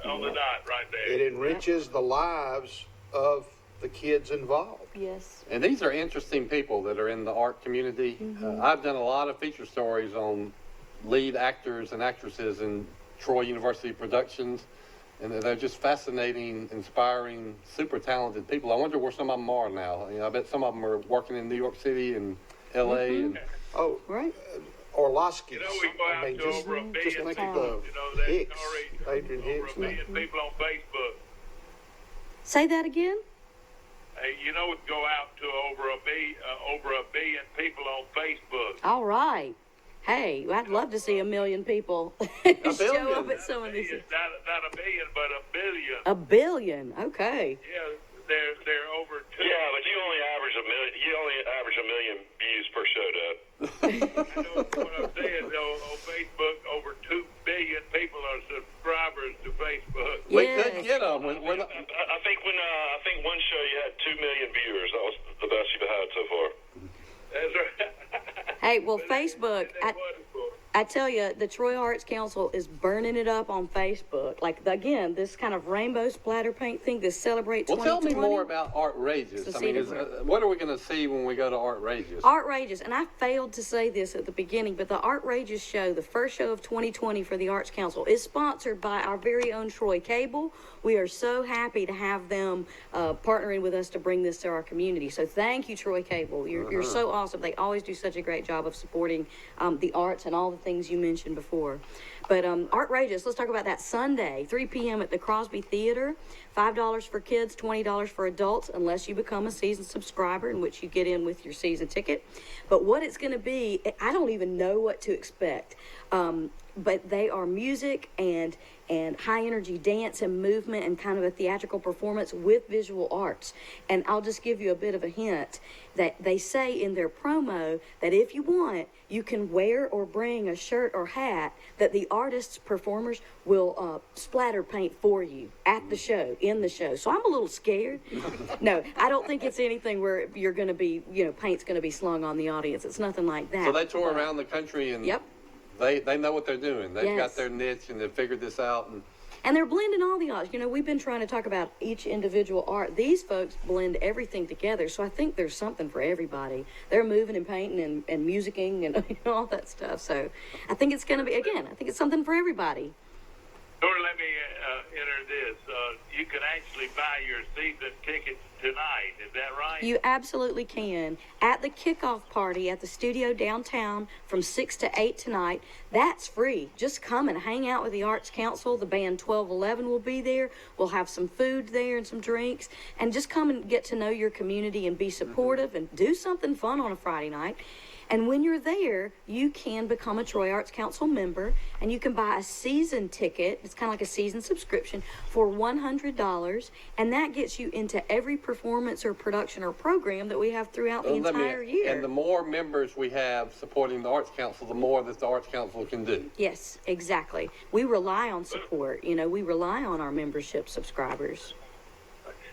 on the dot right there. it enriches the lives of the kids involved. Yes. And these are interesting people that are in the art community. I've done a lot of feature stories on lead actors and actresses in Troy University productions, and they're just fascinating, inspiring, super talented people. I wonder where some of them are now. I bet some of them are working in New York City and L.A. and Oh, Right. Orlovsky. You know, we go out to over a just billion think people. of You know, that Hicks, story, Adrian over Hicks. a billion people on Facebook. Say that again? Hey, you know, go out to over a billion people on Facebook. All right. Hey, I'd love to see 1 million people show billion. up at some of these. Not a billion, but a billion. 1 billion. Okay. Yeah, they're over two. Yeah, but you only average a million views per show, Dad. I know what I'm saying. On Facebook, over 2 billion people are subscribers to Facebook. we Yes. could get them. We're not, I think one show you had 2 million viewers. That was the best you've had so far. That's right. Hey, well, Facebook, That's wonderful. I tell you, the Troy Arts Council is burning it up on Facebook. Like, again, this kind of rainbow splatter paint thing, this Celebrate well, 2020. tell me more about Artrageous. It's a I mean, cedar what are we going to see when we go to Artrageous? Artrageous, and I failed to say this at the beginning, but the Artrageous show, the first show of 2020 for the Arts Council, is sponsored by our very own Troy Cable. We are so happy to have them partnering with us to bring this to our community. So thank you, Troy Cable. You're so awesome. They always do such a great job of supporting the arts and all the things you mentioned before. But Artrageous, let's talk about that Sunday, 3 p.m. at the Crosby Theater. $5 for kids, $20 for adults, unless you become a season subscriber, in which you get in with your season ticket. But what it's going to be, I don't even know what to expect. But they are music and high energy dance and movement and kind of a theatrical performance with visual arts. And I'll just give you a bit of a hint that they say in their promo that if you want, you can wear or bring a shirt or hat that the artists, performers will splatter paint for you at the show, in the show. So I'm a little scared. No, I don't think it's anything where you're going to be, paint's going to be slung on the audience. It's nothing like that. So they tour around the country and Yep. they know what they're doing. They've got Yes. their niche and they've figured this out. And they're blending all the arts. We've been trying to talk about each individual art. These folks blend everything together. So I think there's something for everybody. They're moving and painting and musicking and all that stuff. So I think it's going to be, again, I think it's something for everybody. Dora, let me enter this. You can actually buy your season tickets tonight. Is that right? You absolutely can. At the kickoff party at the studio downtown from 6 to 8 tonight, that's free. Just come and hang out with the Arts Council. The band 1211 will be there. We'll have some food there and some drinks. And just come and get to know your community and be supportive and do something fun on a Friday night. And when you're there, you can become a Troy Arts Council member, and you can buy a season ticket. It's kind of like a season subscription for $100, and that gets you into every performance or production or program that we have throughout the entire year. And the more members we have supporting the Arts Council, the more that the Arts Council can do. Yes, exactly. We rely on support. We rely on our membership subscribers.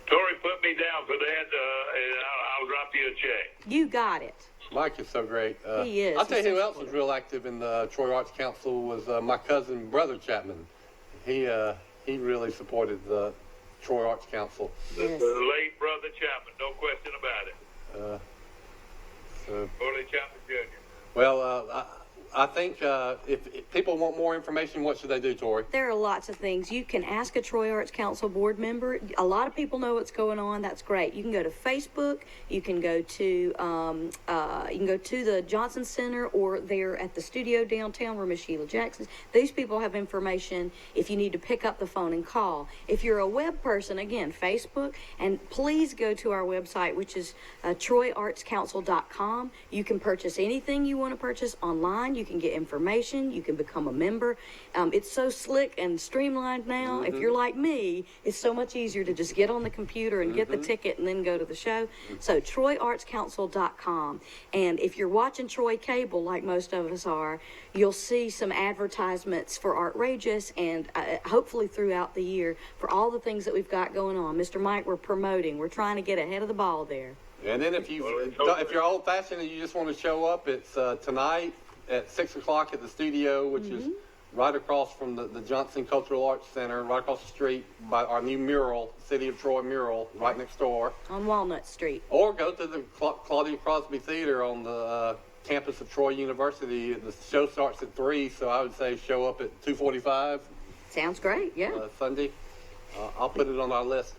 Tori, put me down for that, and I'll drop you a check. You got it. Mike is so great. He is. I'll tell you He's who so else was real active in the Troy Arts Council was my cousin, Brother Chapman. He really supported the Troy Arts Council. The late Brother Chapman, no question about it. So, Bully Chapman Jr. well, I think if people want more information, what should they do, Tori? There are lots of things. You can ask a Troy Arts Council board member. A lot of people know what's going on. That's great. You can go to Facebook. You can go to the Johnson Center, or they're at the studio downtown where Miss Sheila Jackson. These people have information if you need to pick up the phone and call. If you're a web person, again, Facebook, and please go to our website, which is troyartscouncil.com. You can purchase anything you want to purchase online. You can get information. You can become a member. It's so slick and streamlined now. If you're like me, it's so much easier to just get on the computer and get the ticket and then go to the show. So troyartscouncil.com. And if you're watching Troy Cable, like most of us are, you'll see some advertisements for Artrageous and hopefully throughout the year for all the things that we've got going on. Mr. Mike, we're promoting. We're trying to get ahead of the ball there. And then if you're old-fashioned and you just want to show up, it's tonight at 6 o'clock at the studio, which is right across from the Johnson Cultural Arts Center, right across the street by our new mural, City of Troy mural, right next door. On Walnut Street. Or go to the Claudia Crosby Theater on the campus of Troy University. The show starts at 3, so I would say show up at 2:45. Sounds great, yeah. Sunday. I'll put it on our list.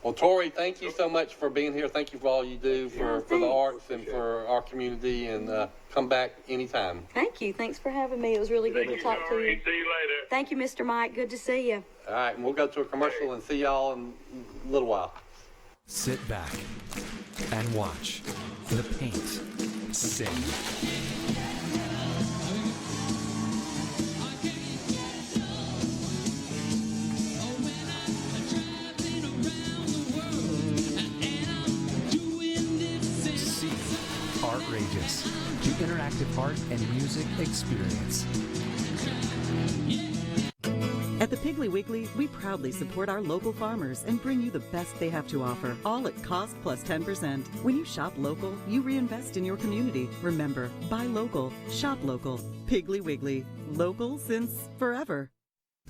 Well, Tori, thank you so much for being here. Thank you for all you do for the arts and for our community, and come back anytime. Thank you. Thanks for having me. It was really good to talk to you. See you later. Thank you, Mr. Mike. Good to see you. All right, and we'll go to a commercial and see y'all in a little while. Sit back and watch the paint sing. Artrageous, the interactive art and music experience. At the Piggly Wiggly, we proudly support our local farmers and bring you the best they have to offer, all at cost plus 10%. When you shop local, you reinvest in your community. Remember, buy local, shop local. Piggly Wiggly, local since forever.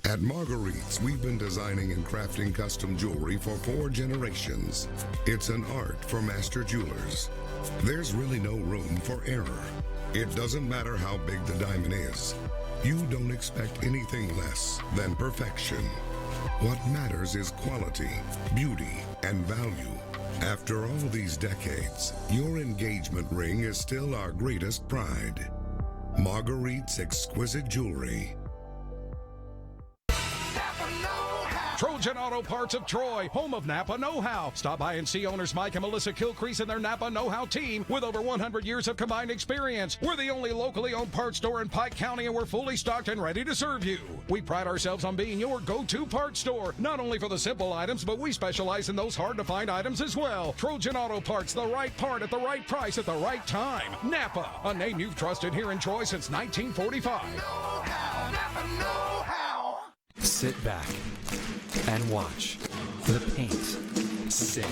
At Marguerite's, we've been designing and crafting custom jewelry for 4 generations. It's an art for master jewelers. There's really no room for error. It doesn't matter how big the diamond is. You don't expect anything less than perfection. What matters is quality, beauty, and value. After all these decades, your engagement ring is still our greatest pride. Marguerite's exquisite jewelry. Trojan Auto Parts of Troy, home of Napa Know-How. Stop by and see owners Mike and Melissa Kilcrease and their Napa Know-How team with over 100 years of combined experience. We're the only locally owned parts store in Pike County, and we're fully stocked and ready to serve you. We pride ourselves on being your go-to parts store, not only for the simple items, but we specialize in those hard-to-find items as well. Trojan Auto Parts, the right part at the right price at the right time. Napa, a name you've trusted here in Troy since 1945. Napa Know-How. Sit back and watch the paint sing.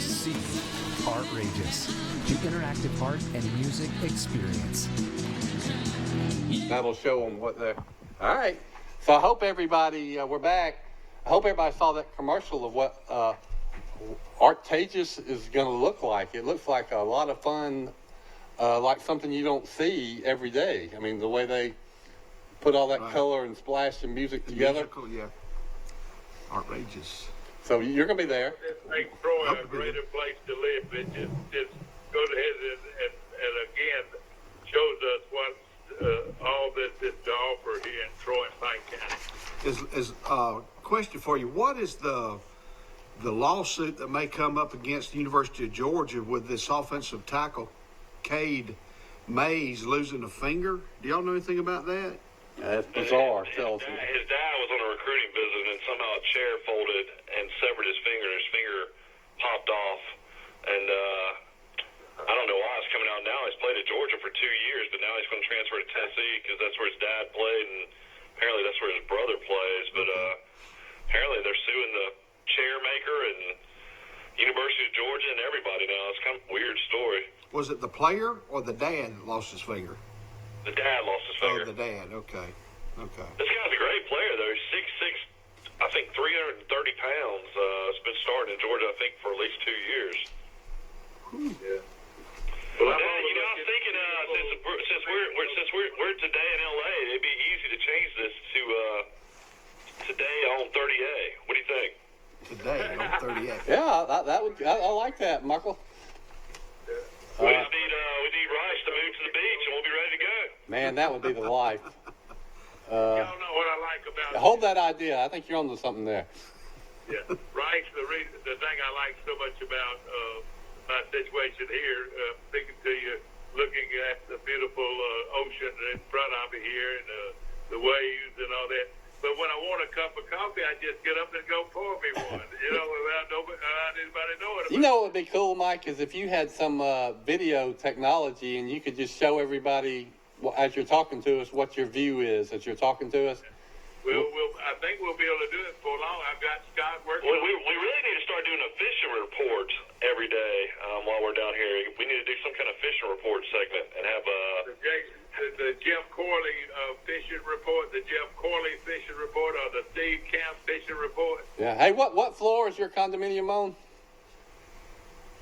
See Artrageous, the interactive art and music experience. That'll show them what they're. All right. So I hope everybody, we're back. I hope everybody saw that commercial of what Artrageous is going to look like. It looks like a lot of fun, like something you don't see every day. I mean, the way they put all that color and splash and music together. Musical, yeah. Artrageous. So you're going to be there. This makes Troy a greater place to live. It just goes ahead and again shows us what all this is to offer here in Troy and Pike County. Question for you: what is the lawsuit that may come up against the University of Georgia with this offensive tackle, Cade Mays, losing a finger? Do y'all know anything about that? That's bizarre. His dad was on a recruiting visit, and somehow a chair folded and severed his finger. His finger popped off, and I don't know why it's coming out now. He's played at Georgia for 2 years, but now he's going to transfer to Tennessee because that's where his dad played, and apparently that's where his brother plays. But apparently they're suing the chair maker and University of Georgia and Was it the player or the dad that lost his finger? The dad lost his finger. Oh, the dad. Okay. This guy's a great player, though. He's 6'6", I think 330 pounds. Has been starting in Georgia, I think, for at least 2 years. Yeah. Well, Dad, I was thinking since we're today in LA, it'd be easy to change this to today on 30A. What do you think? Today on 38. Yeah, that would. I like that, Michael. We just need Rice to move to the beach, and we'll be ready to go. Man, that would be the life. Y'all know what I like about Hold that idea. I think you're onto something there. Yeah, Rice. The thing I like so much about my situation here, speaking to you, looking at the beautiful ocean in front of me here, and the waves and all that. But when I want a cup of coffee, I just get up and go pour me one. Without anybody knowing about it. You know what would be cool, Mike, is if you had some video technology and you could just show everybody as you're talking to us what your view is as you're talking to us. I think we'll be able to do it before long. I've got Scott working. Well, we really need to start doing a fishing report every day while we're down here. We need to do some kind of fishing report segment and have the Jeff Corley fishing report, the Jeff Corley fishing report, or the Steve Camp fishing report. Yeah. Hey, what floor is your condominium on?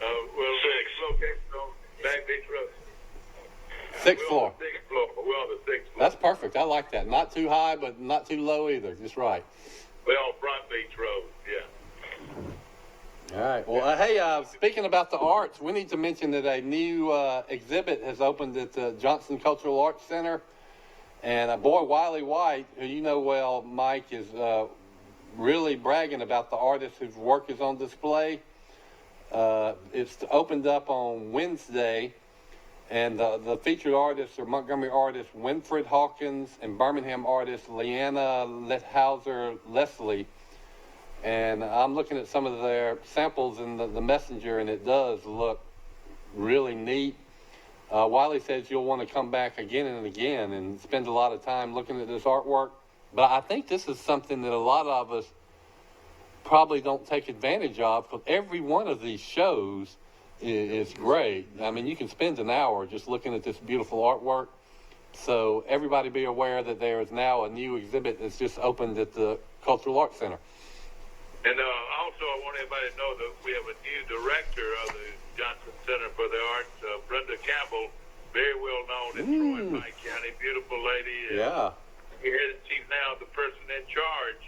Six. Location on Back Beach Road. Sixth floor. Sixth floor. We're on the sixth floor. That's perfect. I like that. Not too high, but not too low either. Just right. We're on Front Beach Road. Yeah. All right. Well, hey, speaking about the arts, we need to mention that a new exhibit has opened at the Johnson Cultural Arts Center. And boy, Wiley White, who you know well, Mike, is really bragging about the artists whose work is on display. It's opened up on Wednesday. And the featured artists are Montgomery artist Winfred Hawkins and Birmingham artist Leanna Lethauser Leslie. And I'm looking at some of their samples in the Messenger, and it does look really neat. Wiley says you'll want to come back again and again and spend a lot of time looking at this artwork. But I think this is something that a lot of us probably don't take advantage of, because every one of these shows is great. I mean, you can spend an hour just looking at this beautiful artwork. So everybody be aware that there is now a new exhibit that's just opened at the Cultural Arts Center. And also, I want everybody to know that we have a new director of the Johnson Center for the Arts, Brenda Campbell, very well known in Troy and Pike County, beautiful lady. Yeah. She's now the person in charge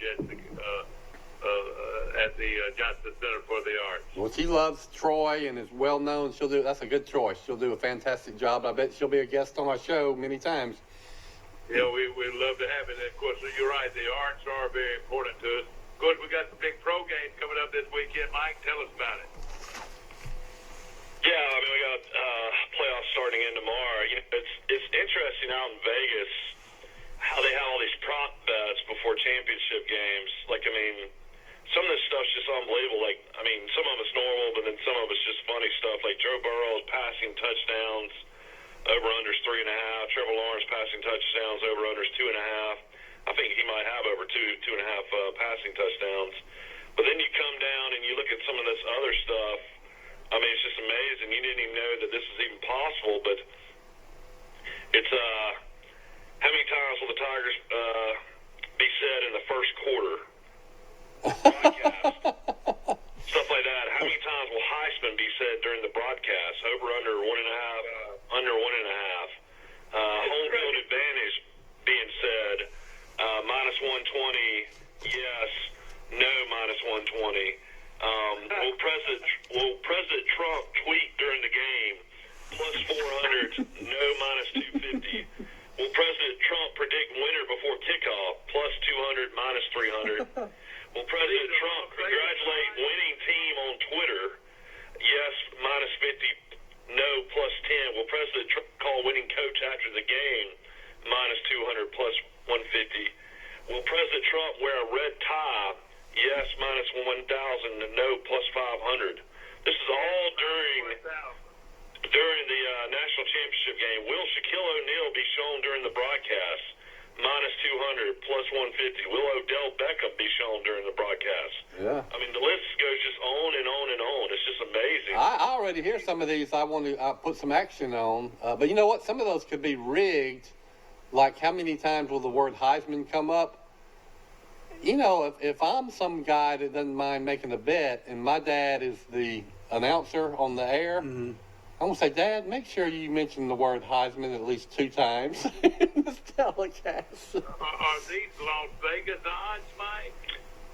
at the Johnson Center for the Arts. Well, she loves Troy and is well known. That's a good choice. She'll do a fantastic job. I bet she'll be a guest on our show many times. Yeah, we'd love to have it. And of course, you're right. The arts are very important to us. Of course, we got the big pro game coming up this weekend. Mike, tell us about it. Yeah, I mean, we got playoffs starting in tomorrow. It's interesting out in Vegas how they have all these prop bets before championship games. Some of this stuff's just unbelievable. Some of it's normal, but then some of it's just funny stuff. Like Joe Burrow's passing touchdowns, over-unders 3.5. Trevor Lawrence passing touchdowns, over-unders 2.5. I think he might have over 2.5 passing touchdowns. But then you come down and you look at some of this other stuff. I mean, it's just amazing. You didn't even know that this is even possible, but it's how many times will the Tigers be said in the first quarter? Broadcast. Stuff like that. How many times will Heisman be said during the broadcast? Over, under, 1.5, under 1.5. Home field advantage being said, -120, yes, no, -120. Will President Trump tweet during the game? +400, no, -250. Will President Trump predict winner before kickoff? +200, -300. Will President Trump congratulate winning team on Twitter? Yes, -50, no, +10. Will President Trump call winning coach after the game? -200, +150. Will President Trump wear a red tie? Yes, -1,000, no, +500. This is all during the national championship game. Will Shaquille O'Neal be shown during the broadcast? -200, +150. Will Odell Beckham be shown during the broadcast? Yeah. I mean, the list goes just on and on and on. It's just amazing. I already hear some of these I want to put some action on. But you know what? Some of those could be rigged. Like, how many times will the word Heisman come up? You know, if I'm some guy that doesn't mind making a bet, and my dad is the announcer on the air, I'm going to say, Dad, make sure you mention the word Heisman at least 2 times in this telecast. Are these Las Vegas odds, Mike?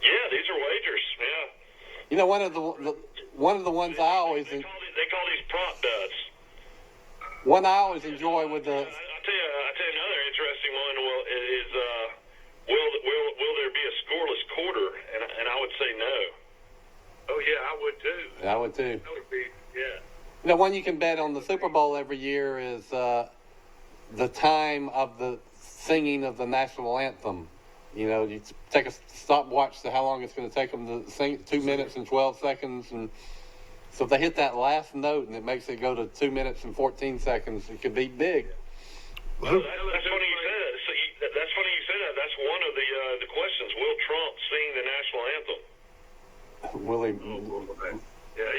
Yeah, these are wagers. Yeah. You know, one of the ones I always They call these prop bets. one I always enjoy with the I'll tell you another interesting one. Will there be a scoreless quarter? And I would say no. Oh, yeah, I would too. I would too. That would be, yeah. You know, one you can bet on the Super Bowl every year is the time of the singing of the national anthem. You know, you take a stopwatch to how long it's going to take them to sing, 2 minutes and 12 seconds. And so if they hit that last note and it makes it go to 2 minutes and 14 seconds, it could be big. Well, that's funny you say that. That's funny you say that. That's one of the questions. Will Trump sing the national anthem? Will he? Yeah.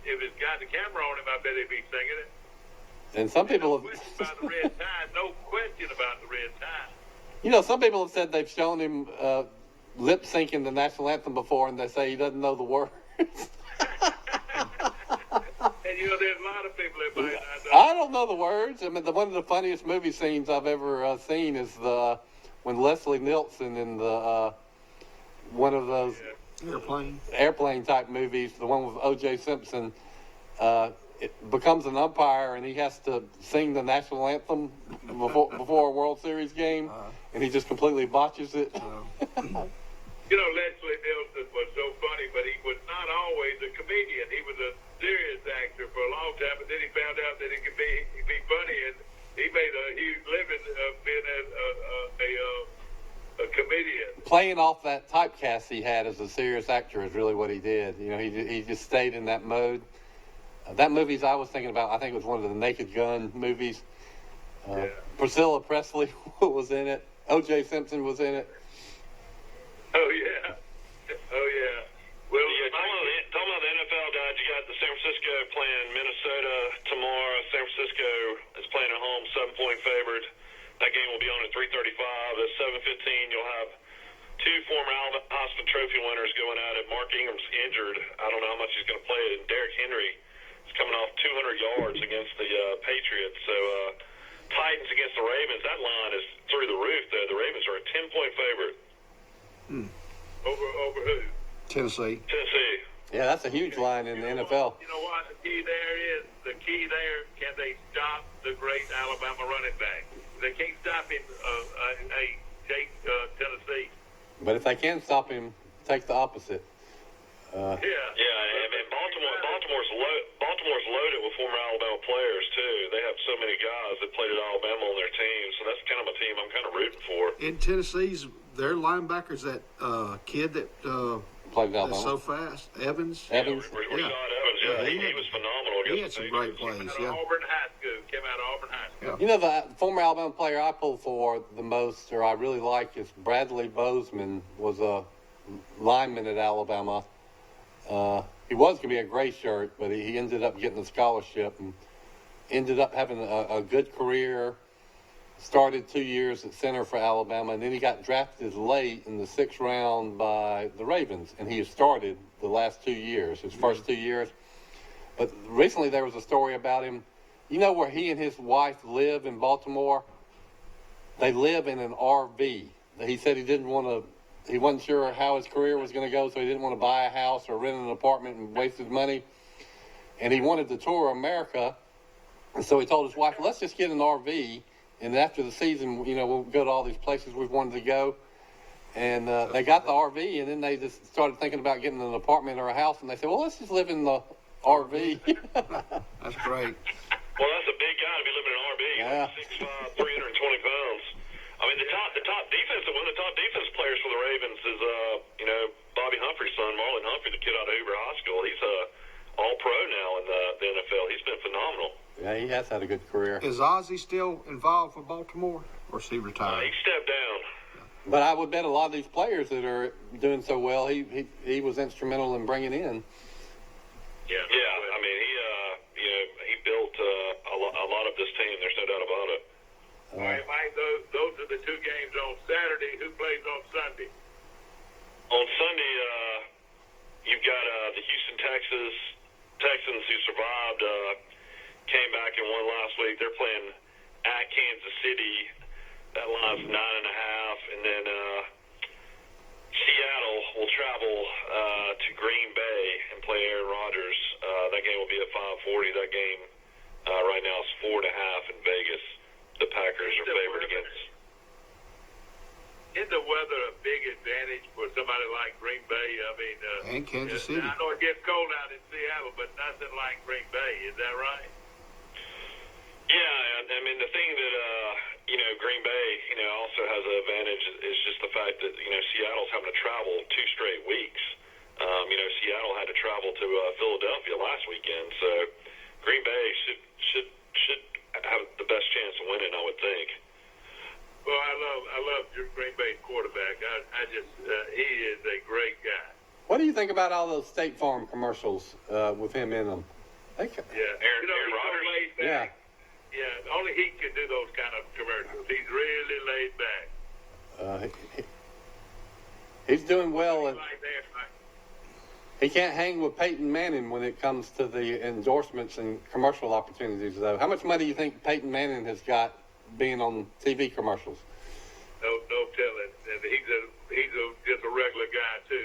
If it's got the camera on him, I bet he'd be singing it. And some people No have, question about the red tie. No question about the red tie. you know, some people have said they've shown him lip syncing the national anthem before, and they say he doesn't know the words. And you know, there's a lot of people that might not know. I don't know the words. I mean, one of the funniest movie scenes I've ever seen is when Leslie Nielsen in the one of those airplane type movies, the one with O.J. Simpson, it becomes an umpire and he has to sing the national anthem before a World Series game, and he just completely botches it. You know, Leslie Nielsen was so funny, but he was not always a comedian. He was a serious actor for a long time, but then he found out that he could be funny, and he made a huge living being a comedian. Playing off that typecast he had as a serious actor is really what he did. You know, he just stayed in that mode. That movie I was thinking about, I think it was one of the Naked Gun movies. Priscilla Presley was in it. O.J. Simpson was in it. Oh, yeah. Oh, yeah. Well, Yeah, talking about the NFL guys, you got the San Francisco playing Minnesota tomorrow. San Francisco is playing at home, 7-point favored. That game will be on at 3:35. At 7:15, you'll have 2 former Heisman Trophy winners going at it. Mark Ingram's injured. I don't know how much he's going to play. And Derrick Henry is coming off 200 yards against the Patriots. So Titans against the Ravens. That line is through the roof, though. The Ravens are a 10-point favorite. over who? Tennessee. Yeah, that's a huge line in the NFL. You know what the key there is? The key there, can they stop the great Alabama running back? They can't stop him, Tennessee. But if they can stop him, take the opposite. Yeah, and Baltimore's loaded with former Alabama players too. They have so many guys that played at Alabama on their team, so that's kind of a team I'm kind of rooting for. In Tennessee's, their linebackers, that kid that Played at that's Alabama. so fast, Evans. Evans. Rashad Evans, he was phenomenal. He against had some the great Patriots. plays. Yeah. Auburn High School. Came out of Auburn High School. You know, the former Alabama player I pull for the most, or I really like, is Bradley Bozeman. Was a lineman at Alabama. He was going to be a gray shirt, but he ended up getting a scholarship and ended up having a good career. Started 2 years at center for Alabama, and then he got drafted late in the 6th round by the Ravens, and he has started the last 2 years, his first 2 years. But recently there was a story about him. You know where he and his wife live in Baltimore? They live in an RV. He said he wasn't sure how his career was going to go, so he didn't want to buy a house or rent an apartment and waste his money. And he wanted to tour America, and so he told his wife, let's just get an RV, and after the season, we'll go to all these places we've wanted to go. And they got the RV, and then they just started thinking about getting an apartment or a house, and they said, well, let's just live in the RV. That's great. Well, that's a big guy to be living in an RV. Yeah. 6'5", 320 pounds. I mean, the top defense, one of the top defense players for the Ravens is, Bobby Humphrey's son, Marlon Humphrey, the kid out of Hoover High School. He's all-pro now in the NFL. He's been phenomenal. Yeah, he has had a good career. Is Ozzie still involved with Baltimore, or is he retired? He stepped down. But I would bet a lot of these players that are doing so well, he was instrumental in bringing in. Yeah. I mean, he built a lot of this team. There's no doubt about it. All right, Mike, those are the two games on Saturday. Who plays on Sunday? On Sunday, you've got the Houston Texans who survived, came back and won last week. They're playing at Kansas City. That line's 9.5, and then Seattle will travel to Green Bay and play Aaron Rodgers. That game will be at 5:40. That game right now is 4.5 in Vegas. The Packers are favored against. Isn't the weather a big advantage for somebody like Green Bay? I mean, And Kansas City. I know it gets cold out in Seattle, but nothing like Green Bay. Is that right? Yeah, I mean, the thing that, Green Bay, also has an advantage is just the fact that, Seattle's having to travel 2 straight weeks. Seattle had to travel to Philadelphia last weekend, so Green Bay should have the best chance of winning, I would think. Well, I love your Green Bay quarterback. He is a great guy. What do you think about all those State Farm commercials with him in them? Yeah, Aaron Rodgers? Laid back. Yeah, only he can do those kind of commercials. He's really laid back. He's doing well, and Like that, Mike. he can't hang with Peyton Manning when it comes to the endorsements and commercial opportunities, though. How much money do you think Peyton Manning has got being on TV commercials? No telling. And he's just a regular guy too.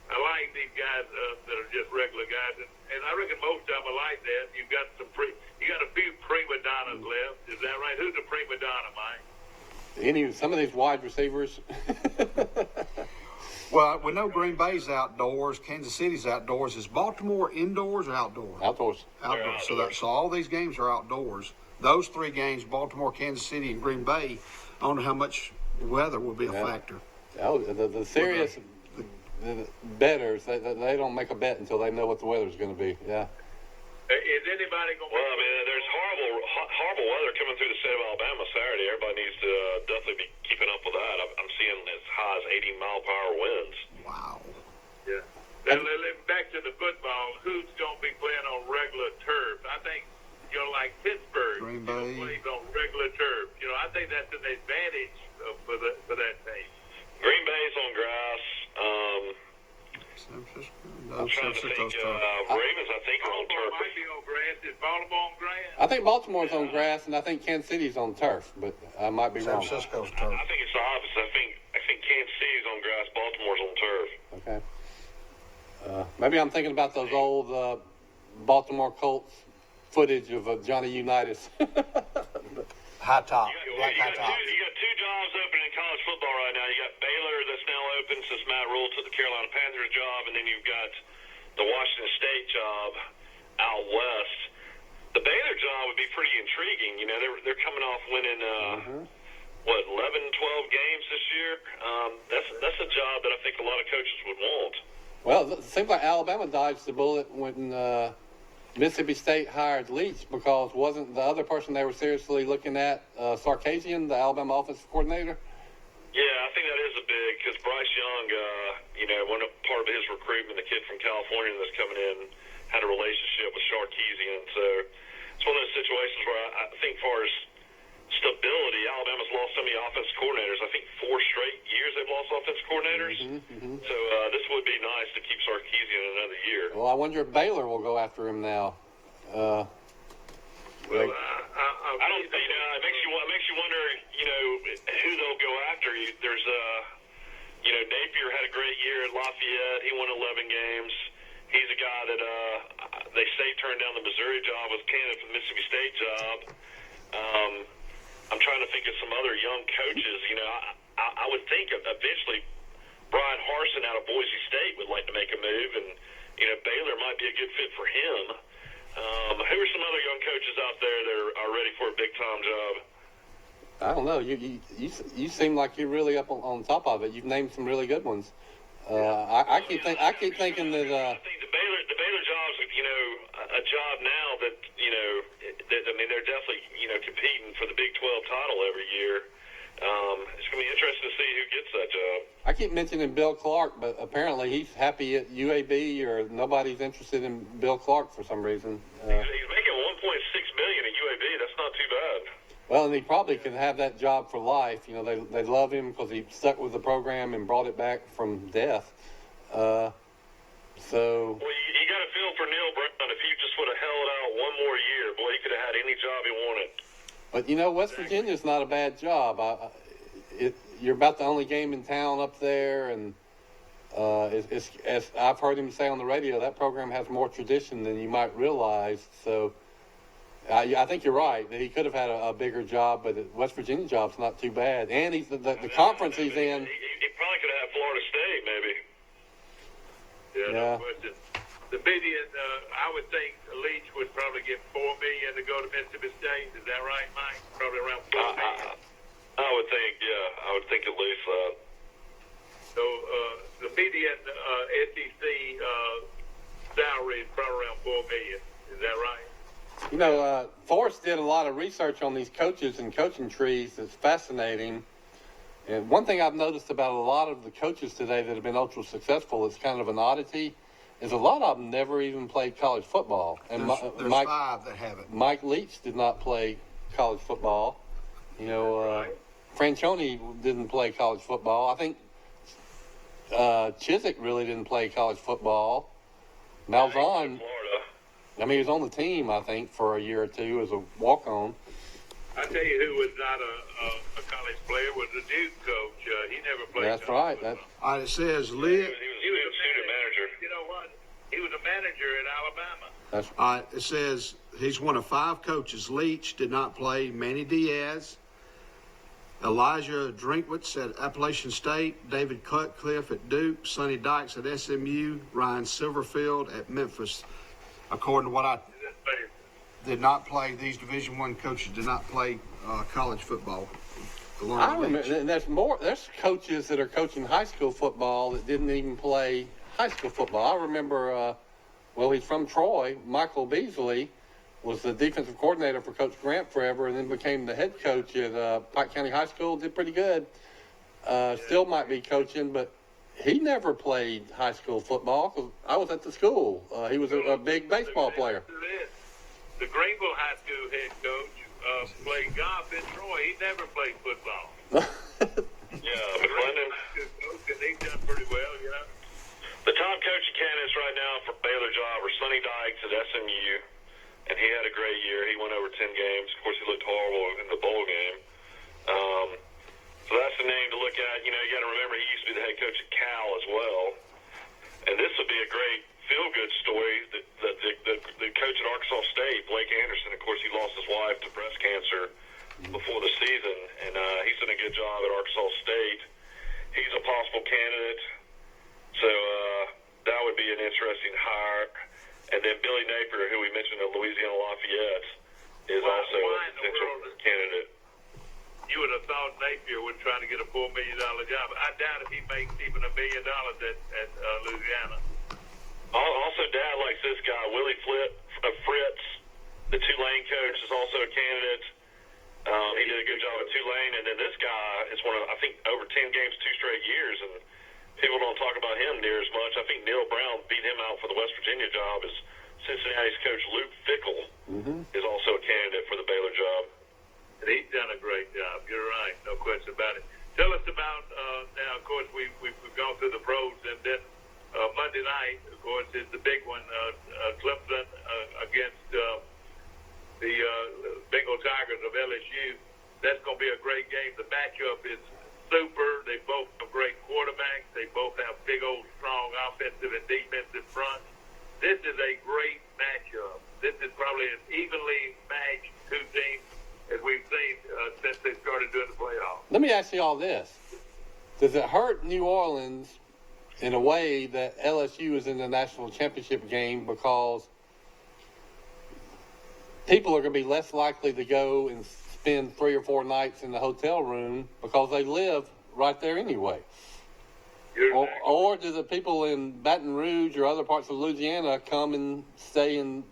I like these guys that are just regular guys, and I reckon most of them are like that. You got a few prima donnas left. Is that right? Who's a prima donna, Mike? Some of these wide receivers. Well, we know Green Bay's outdoors. Kansas City's outdoors. Is Baltimore indoors or outdoors? Outdoors. Outdoors. So all these games are outdoors. Those 3 games, Baltimore, Kansas City, and Green Bay, I don't know how much weather will be a factor. Oh, the serious the bettors, they don't make a bet until they know what the weather's going to be. Yeah. Is anybody going to... Well, I mean, there's horrible weather coming through the state of Alabama Saturday. Everybody needs to definitely be keeping up with that. I'm seeing as high as 80-mile-per-hour winds. Wow. Yeah. Now, back to the football, who's going to be playing on regular turf? I think, like Pittsburgh, Green Bay plays on regular turf. I think that's an advantage for that team. Green Bay's on grass. San Francisco. I'm trying to think. Ravens, I think, are on turf. Baltimore might be on grass. Is Baltimore on grass? I think Baltimore's on grass, and I think Kansas City's on turf, but I might be San wrong. Francisco's turf. I think it's the opposite. I think Kansas City's on grass. Baltimore's on turf. Okay. Maybe I'm thinking about those old Baltimore Colts footage of Johnny Unitas. High top. You Black high got top. 2 jobs open in college football right now. You got Baylor that's now open since Matt Rule took the Carolina Panthers job, and then you've got the Washington State job out west. The Baylor job would be pretty intriguing. They're coming off winning 11, 12 games this year. That's a job that I think a lot of coaches would want. Well, it seems like Alabama dodged the bullet when Mississippi State hired Leach, because wasn't the other person they were seriously looking at Sarkisian, the Alabama offensive coordinator? Yeah, I think that is a big, because Bryce Young, part of his recruitment, the kid from California that's coming in, had a relationship with Sarkisian. So it's one of those situations where I think, far as stability, Alabama's lost so many offensive coordinators. I think 4 straight years they've lost offensive coordinators. So this would be nice to keep Sarkisian another year. Well, I wonder if Baylor will go after him now. Well, I don't. It makes you wonder. Who they'll go after. There's Napier had a great year at Lafayette. He won 11 games. He's a guy that they say turned down the Missouri job, was candidate for the Mississippi State job. I'm trying to think of some other young coaches. I would think eventually Brian Harsin out of Boise State would like to make a move, and Baylor might be a good fit for him. Who are some other young coaches out there that are ready for a big time job? I don't know. You seem like you're really up on top of it. You've named some really good ones. I keep thinking that. I think the Baylor job's a job now that they're definitely competing for the Big 12 title every year. It's going to be interesting to see who gets that job. I keep mentioning Bill Clark, but apparently he's happy at UAB, or nobody's interested in Bill Clark for some reason. He's making $1.6 million at UAB. That's not too bad. Well, and he probably could have that job for life. You know, they love him because he stuck with the program and brought it back from death. Well, you got to feel for Neil Brown. If he just would have held out one more year, boy, he could have had any job he wanted. But, you know, West Virginia's not a bad job. You're about the only game in town up there, and as I've heard him say on the radio, that program has more tradition than you might realize. So I think you're right that he could have had a bigger job, but the West Virginia job's not too bad. And he's the conference he's in. He probably could have had Florida State, maybe. Yeah, no question. The median, I would think Leach would probably get $4 million to go to Mississippi State. Is that right, Mike? Probably around $4 million. I would think, yeah. I would think at least that. So the median SEC salary is probably around $4 million. Is that right? You know, Forrest did a lot of research on these coaches and coaching trees. It's fascinating. And one thing I've noticed about a lot of the coaches today that have been ultra successful, it's kind of an oddity, is a lot of them never even played college football. And There's five that haven't. Mike Leach did not play college football. You know, Franchione didn't play college football. I think Chiswick really didn't play college football. Malzahn, I mean, he was on the team, I think, for a year or two as a walk-on. I tell you who was not a college player was the Duke coach. He never played. That's right. It says He was a student manager. You know what? He was a manager at Alabama. It says he's one of five coaches. Leach did not play. Manny Diaz, Elijah Drinkwitz at Appalachian State, David Cutcliffe at Duke, Sonny Dykes at SMU, Ryan Silverfield at Memphis. According to what I did not play, these Division I coaches did not play college football. I remember, and there's coaches that are coaching high school football that didn't even play high school football. I remember, he's from Troy. Michael Beasley was the defensive coordinator for Coach Grant forever, and then became the head coach at Pike County High School. Did pretty good. Still might be coaching, but he never played high school football because I was at the school. He was a big baseball player. The Greenville High School head coach played golf in Troy. He never played football. McClendon. And he's done pretty well, you know. The top coaching candidates right now for Baylor job are Sonny Dykes at SMU, and he had a great year. He went over 10 games. Of course, he looked horrible in the bowl game. So that's the name to look at. You know, you got to remember he used to be the head coach at Cal as well. And this would be a great feel-good story. The coach at Arkansas State, Blake Anderson, of course, he lost his wife to breast cancer before the season, and he's done a good job at Arkansas State. He's a possible candidate. So that would be an interesting hire. And then Billy Napier, who we mentioned at Louisiana Lafayette, is also a potential candidate. You would have thought Napier would try to get a $4 million job. I doubt if he makes even $1 million at Louisiana. Also, Dad likes this guy, Willie Fritz, the Tulane coach, is also a candidate. He did a good job at Tulane. And then this guy is I think, over 10 games, 2 straight years, and people don't talk about him near as much. I think Neil Brown beat him out for the West Virginia job. Is Cincinnati's coach Luke Fickell is also a candidate for the Baylor job. And he's done a great job. You're right, no question about it. Tell us about now. Of course, we've gone through the pros, and then Monday night, of course, is the big one. Clemson against the Bengal Tigers of LSU. That's going to be a great game. The matchup is super. They both have great quarterbacks. They both have big old strong offensive and defensive fronts. This is a great matchup. This is probably an evenly matched two teams as we've seen since they started doing the playoffs. Let me ask you all this. Does it hurt New Orleans in a way that LSU is in the national championship game because people are going to be less likely to go and spend 3 or 4 nights in the hotel room because they live right there anyway? Or do the people in Baton Rouge or other parts of Louisiana come and stay in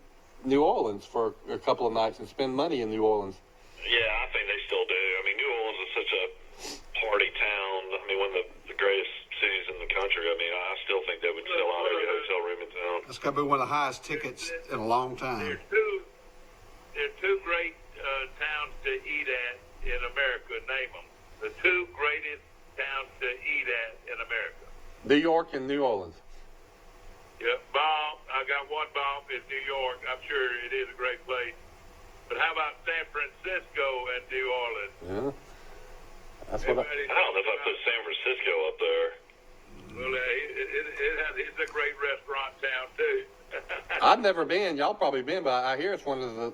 New Orleans for a couple of nights and spend money in New Orleans? Yeah, I think they still do. I mean, New Orleans is such a me one of the greatest cities in the country. I mean, I still think they would sell out every hotel room in town. That's got to be one of the highest tickets in a long time. There are two great towns to eat at in America. Name them. The two greatest towns to eat at in America. New York and New Orleans. Yeah, bomb. I got one bomb in New York. I'm sure it is a great place. But how about San Francisco and New Orleans? Yeah. That's what I don't know if I put San Francisco up there. Well, it's a great restaurant town, too. I've never been. Y'all probably been, but I hear it's one of the,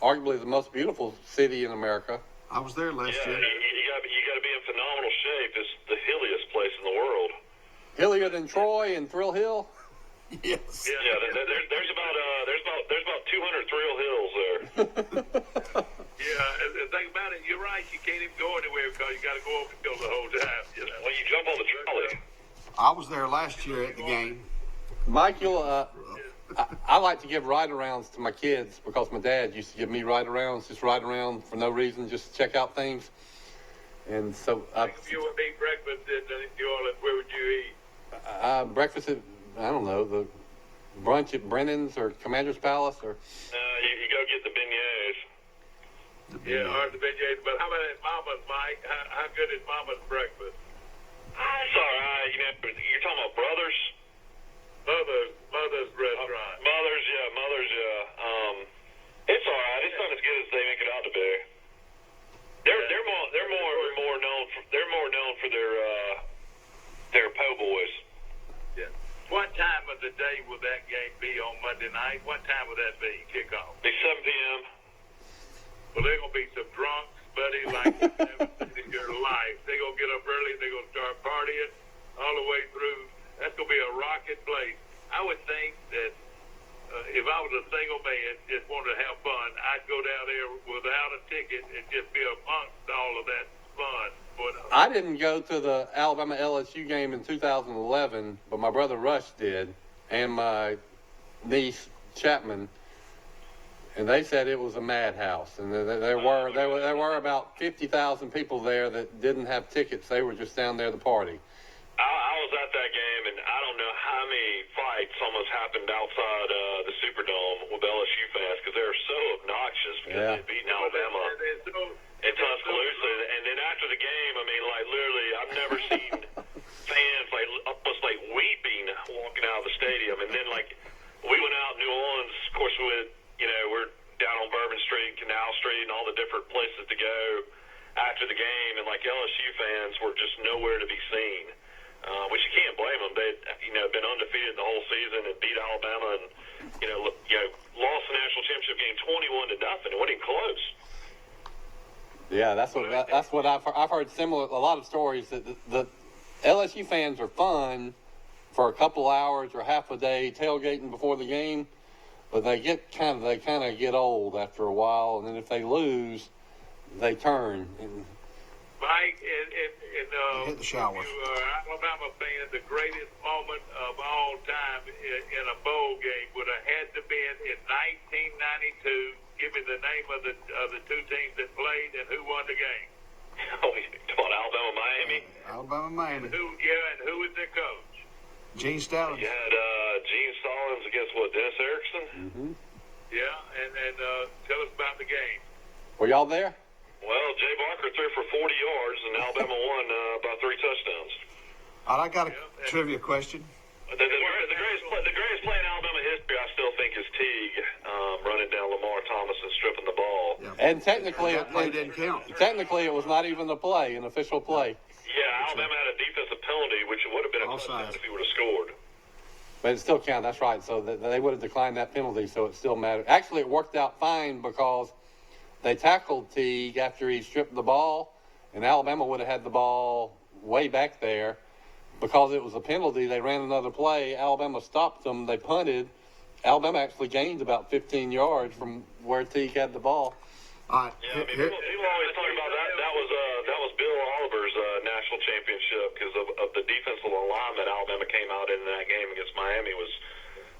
arguably the most beautiful city in America. I was there last Yeah, year. you got to be in phenomenal shape. It's the hilliest place in the world. Hillier than Troy and Thrill Hill? Yes. Yeah, there's about 200 thrill hills there. Yeah, and the thing about it, you're right. You can't even go anywhere because you got to go over the hill the whole time. You know? Well, you jump on the trolley. I was there last year at the game. Mike, I like to give ride-arounds to my kids because my dad used to give me ride-arounds, just ride around for no reason, just to check out things. And so If you would eat breakfast in New Orleans, where would you eat? breakfast at, I don't know, the brunch at Brennan's or Commander's Palace or... You go get the beignets. Yeah, or the beignets. But how about at Mama's, Mike? How good is Mama's breakfast? It's all right. You know, you're talking about Brothers? Mother's restaurant. Mother's, yeah. It's all right. It's not as good as they make it out to be. They're more known for their po' boys. Yeah. What time of the day will that game be on Monday night? What time will that be? Kickoff. Be 7 p.m. Well, they're gonna be some drunks, buddy, like you've never seen in your life. They're gonna get up early. They're gonna start partying all the way through. That's gonna be a rocking place. I would think that if I was a single man just wanted to have fun, I'd go down there without a ticket and just be amongst all of that fun. But, I didn't go to the Alabama LSU game in 2011, but my brother Rush did, and my niece Chapman, and they said it was a madhouse. And there were about 50,000 people there that didn't have tickets. They were just down there to party. I was at that game, and I don't know how many fights almost happened outside the Superdome with LSU fans because they were so obnoxious because they'd beaten Alabama in Tuscaloosa. And then after the game, I mean, like literally, I've never seen fans almost weeping walking out of the stadium. And then we went out in New Orleans, of course, we're down on Bourbon Street, Canal Street, and all the different places to go after the game, and LSU fans were just nowhere to be seen. Which you can't blame them. They'd been undefeated the whole season and beat Alabama and lost the national championship game 21-0. It wasn't even close. Yeah, that's what I've heard similar. A lot of stories that the LSU fans are fun for a couple hours or half a day tailgating before the game, but they kind of get old after a while, and then if they lose, they turn. Mike, hit the showers. You are Alabama fan. The greatest moment of all time in a bowl game would have had to been in 1992. Give me the name of the two teams that played and who won the game. Oh, you talking about Alabama, Miami? Alabama, Miami. And who was their coach? Gene Stallings. You had Gene Stallings against Dennis Erickson? Mm-hmm. Yeah, and tell us about the game. Were y'all there? Well, Jay Barker threw for 40 yards, and Alabama won by 3 touchdowns. All right, I got a trivia question. The greatest play in Alabama history, I still think, is Teague running down Lamar Thomas and stripping the ball. Yeah. And technically, that play didn't count. Technically, it was not even a play, an official play. Yeah, Alabama had a defensive penalty, which would have been a touchdown if he would have scored. But it still counted. That's right. So they would have declined that penalty, so it still mattered. Actually, it worked out fine because they tackled Teague after he stripped the ball, and Alabama would have had the ball way back there. Because it was a penalty, they ran another play. Alabama stopped them. They punted. Alabama actually gained about 15 yards from where Teague had the ball. All right. Yeah, I mean, people always talk about that. That was Bill Oliver's national championship because of the defensive alignment Alabama came out in that game against Miami was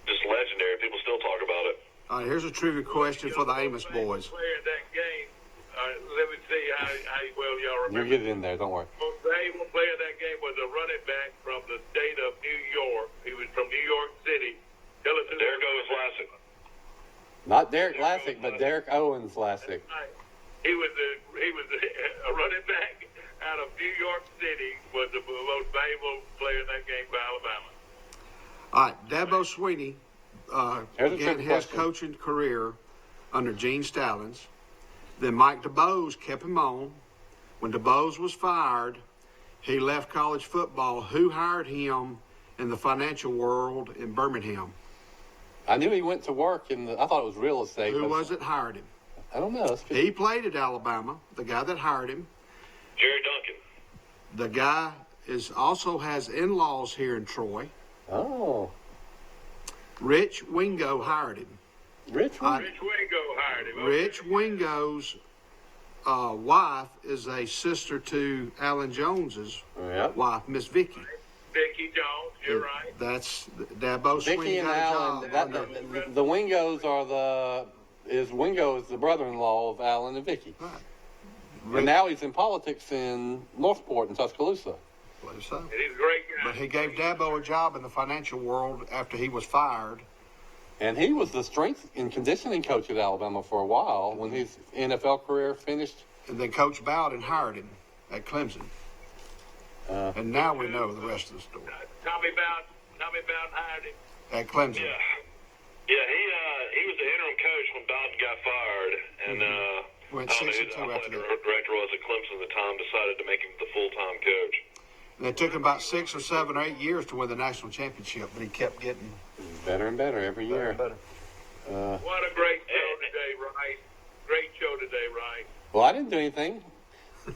just legendary. People still talk about it. All right, here's a trivia question for the Amos boys. Player in that game. Let me see how well y'all remember. You get it in there. Don't worry. The favorite player in that game was running back from the state of New York. He was from New York City. Tell us who Derek Owens Lassick. Not Derek Lassick, but Derek Owens Lassick. He was a running back out of New York City, was the most valuable player in that game for Alabama. All right, Dabo Swinney Here's a began trick his question. coaching career under Gene Stallings. Then Mike DeBose kept him on. When DeBose was fired, he left college football. Who hired him in the financial world in Birmingham? I knew he went to work I thought it was real estate. Who but was it hired him? I don't know. He played at Alabama. The guy that hired him. Jerry Duncan. The guy also has in-laws here in Troy. Oh, Rich Wingo hired him. Rich. Rich Wingo hired him. Rich Wingo's wife is a sister to Alan Jones's Yep. wife, Miss Vicky. Vicky Jones, you're right. That's Dabo Vicky Swinney and got a Alan. job. The Wingos are Wingo is the brother-in-law of Alan and Vicky. Right. And now he's in politics in Northport in Tuscaloosa. What is that? And he's a great guy. But he gave Dabo a job in the financial world after he was fired. And he was the strength and conditioning coach at Alabama for a while when his NFL career finished. And then Coach Bowden hired him at Clemson. And now we know the rest of the story. Tommy Bowden hired him. At Clemson. Yeah, he was the interim coach when Bowden got fired, and Went I don't know 6-2 who the after athletic that. director was at Clemson at the time. Decided to make him the full-time coach. And it took him about 6 or 7 or 8 years to win the national championship, but he kept getting Better and better every year. better. What a great show today, Rice. Great show today, Rice. Well, I didn't do anything. We're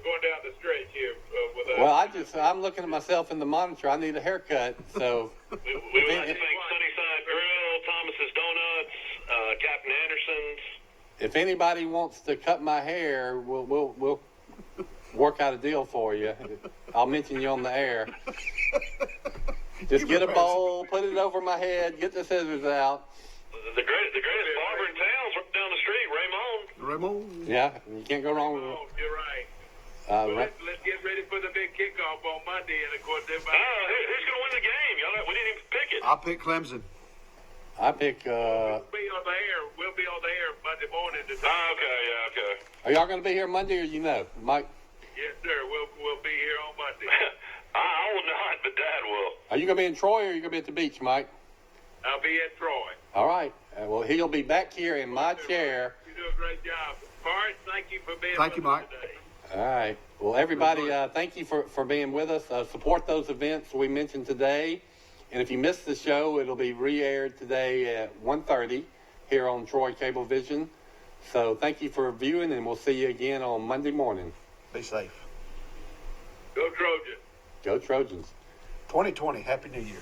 going down the stretch here with Well, I'm looking at myself in the monitor. I need a haircut. So We would like to thank Sunnyside Grill, Thomas's Donuts, Captain Anderson's. if anybody wants to cut my hair, we'll work out a deal for you. I'll mention you on the air. Just get a bowl, put it over my head, get the scissors out. The greatest barber in town's right down the street, Raymond. Ramon. Yeah, you can't go wrong with Oh, you're right. it. Let's get ready for the big kickoff on Monday, and of course, everybody. Who's going to win the game? We didn't even pick it. I'll pick Clemson. I pick. We'll be on the air. We'll be on the air Monday morning. Okay. Are y'all going to be here Monday, or Mike? Yes, sir. We'll be here on Monday. I will not, but Dad will. Are you going to be in Troy, or are you going to be at the beach, Mike? I'll be at Troy. All right. Well, he'll be back here in my chair. You do a great job. Forrest, thank you for being Thank with you, us Mike. today. All right. Well, everybody, thank you for being with us. Support those events we mentioned today. And if you missed the show, it'll be re-aired today at 1:30 here on Troy Cablevision. So thank you for viewing, and we'll see you again on Monday morning. Be safe. Go Trojans. Go Trojans. 2020. Happy New Year.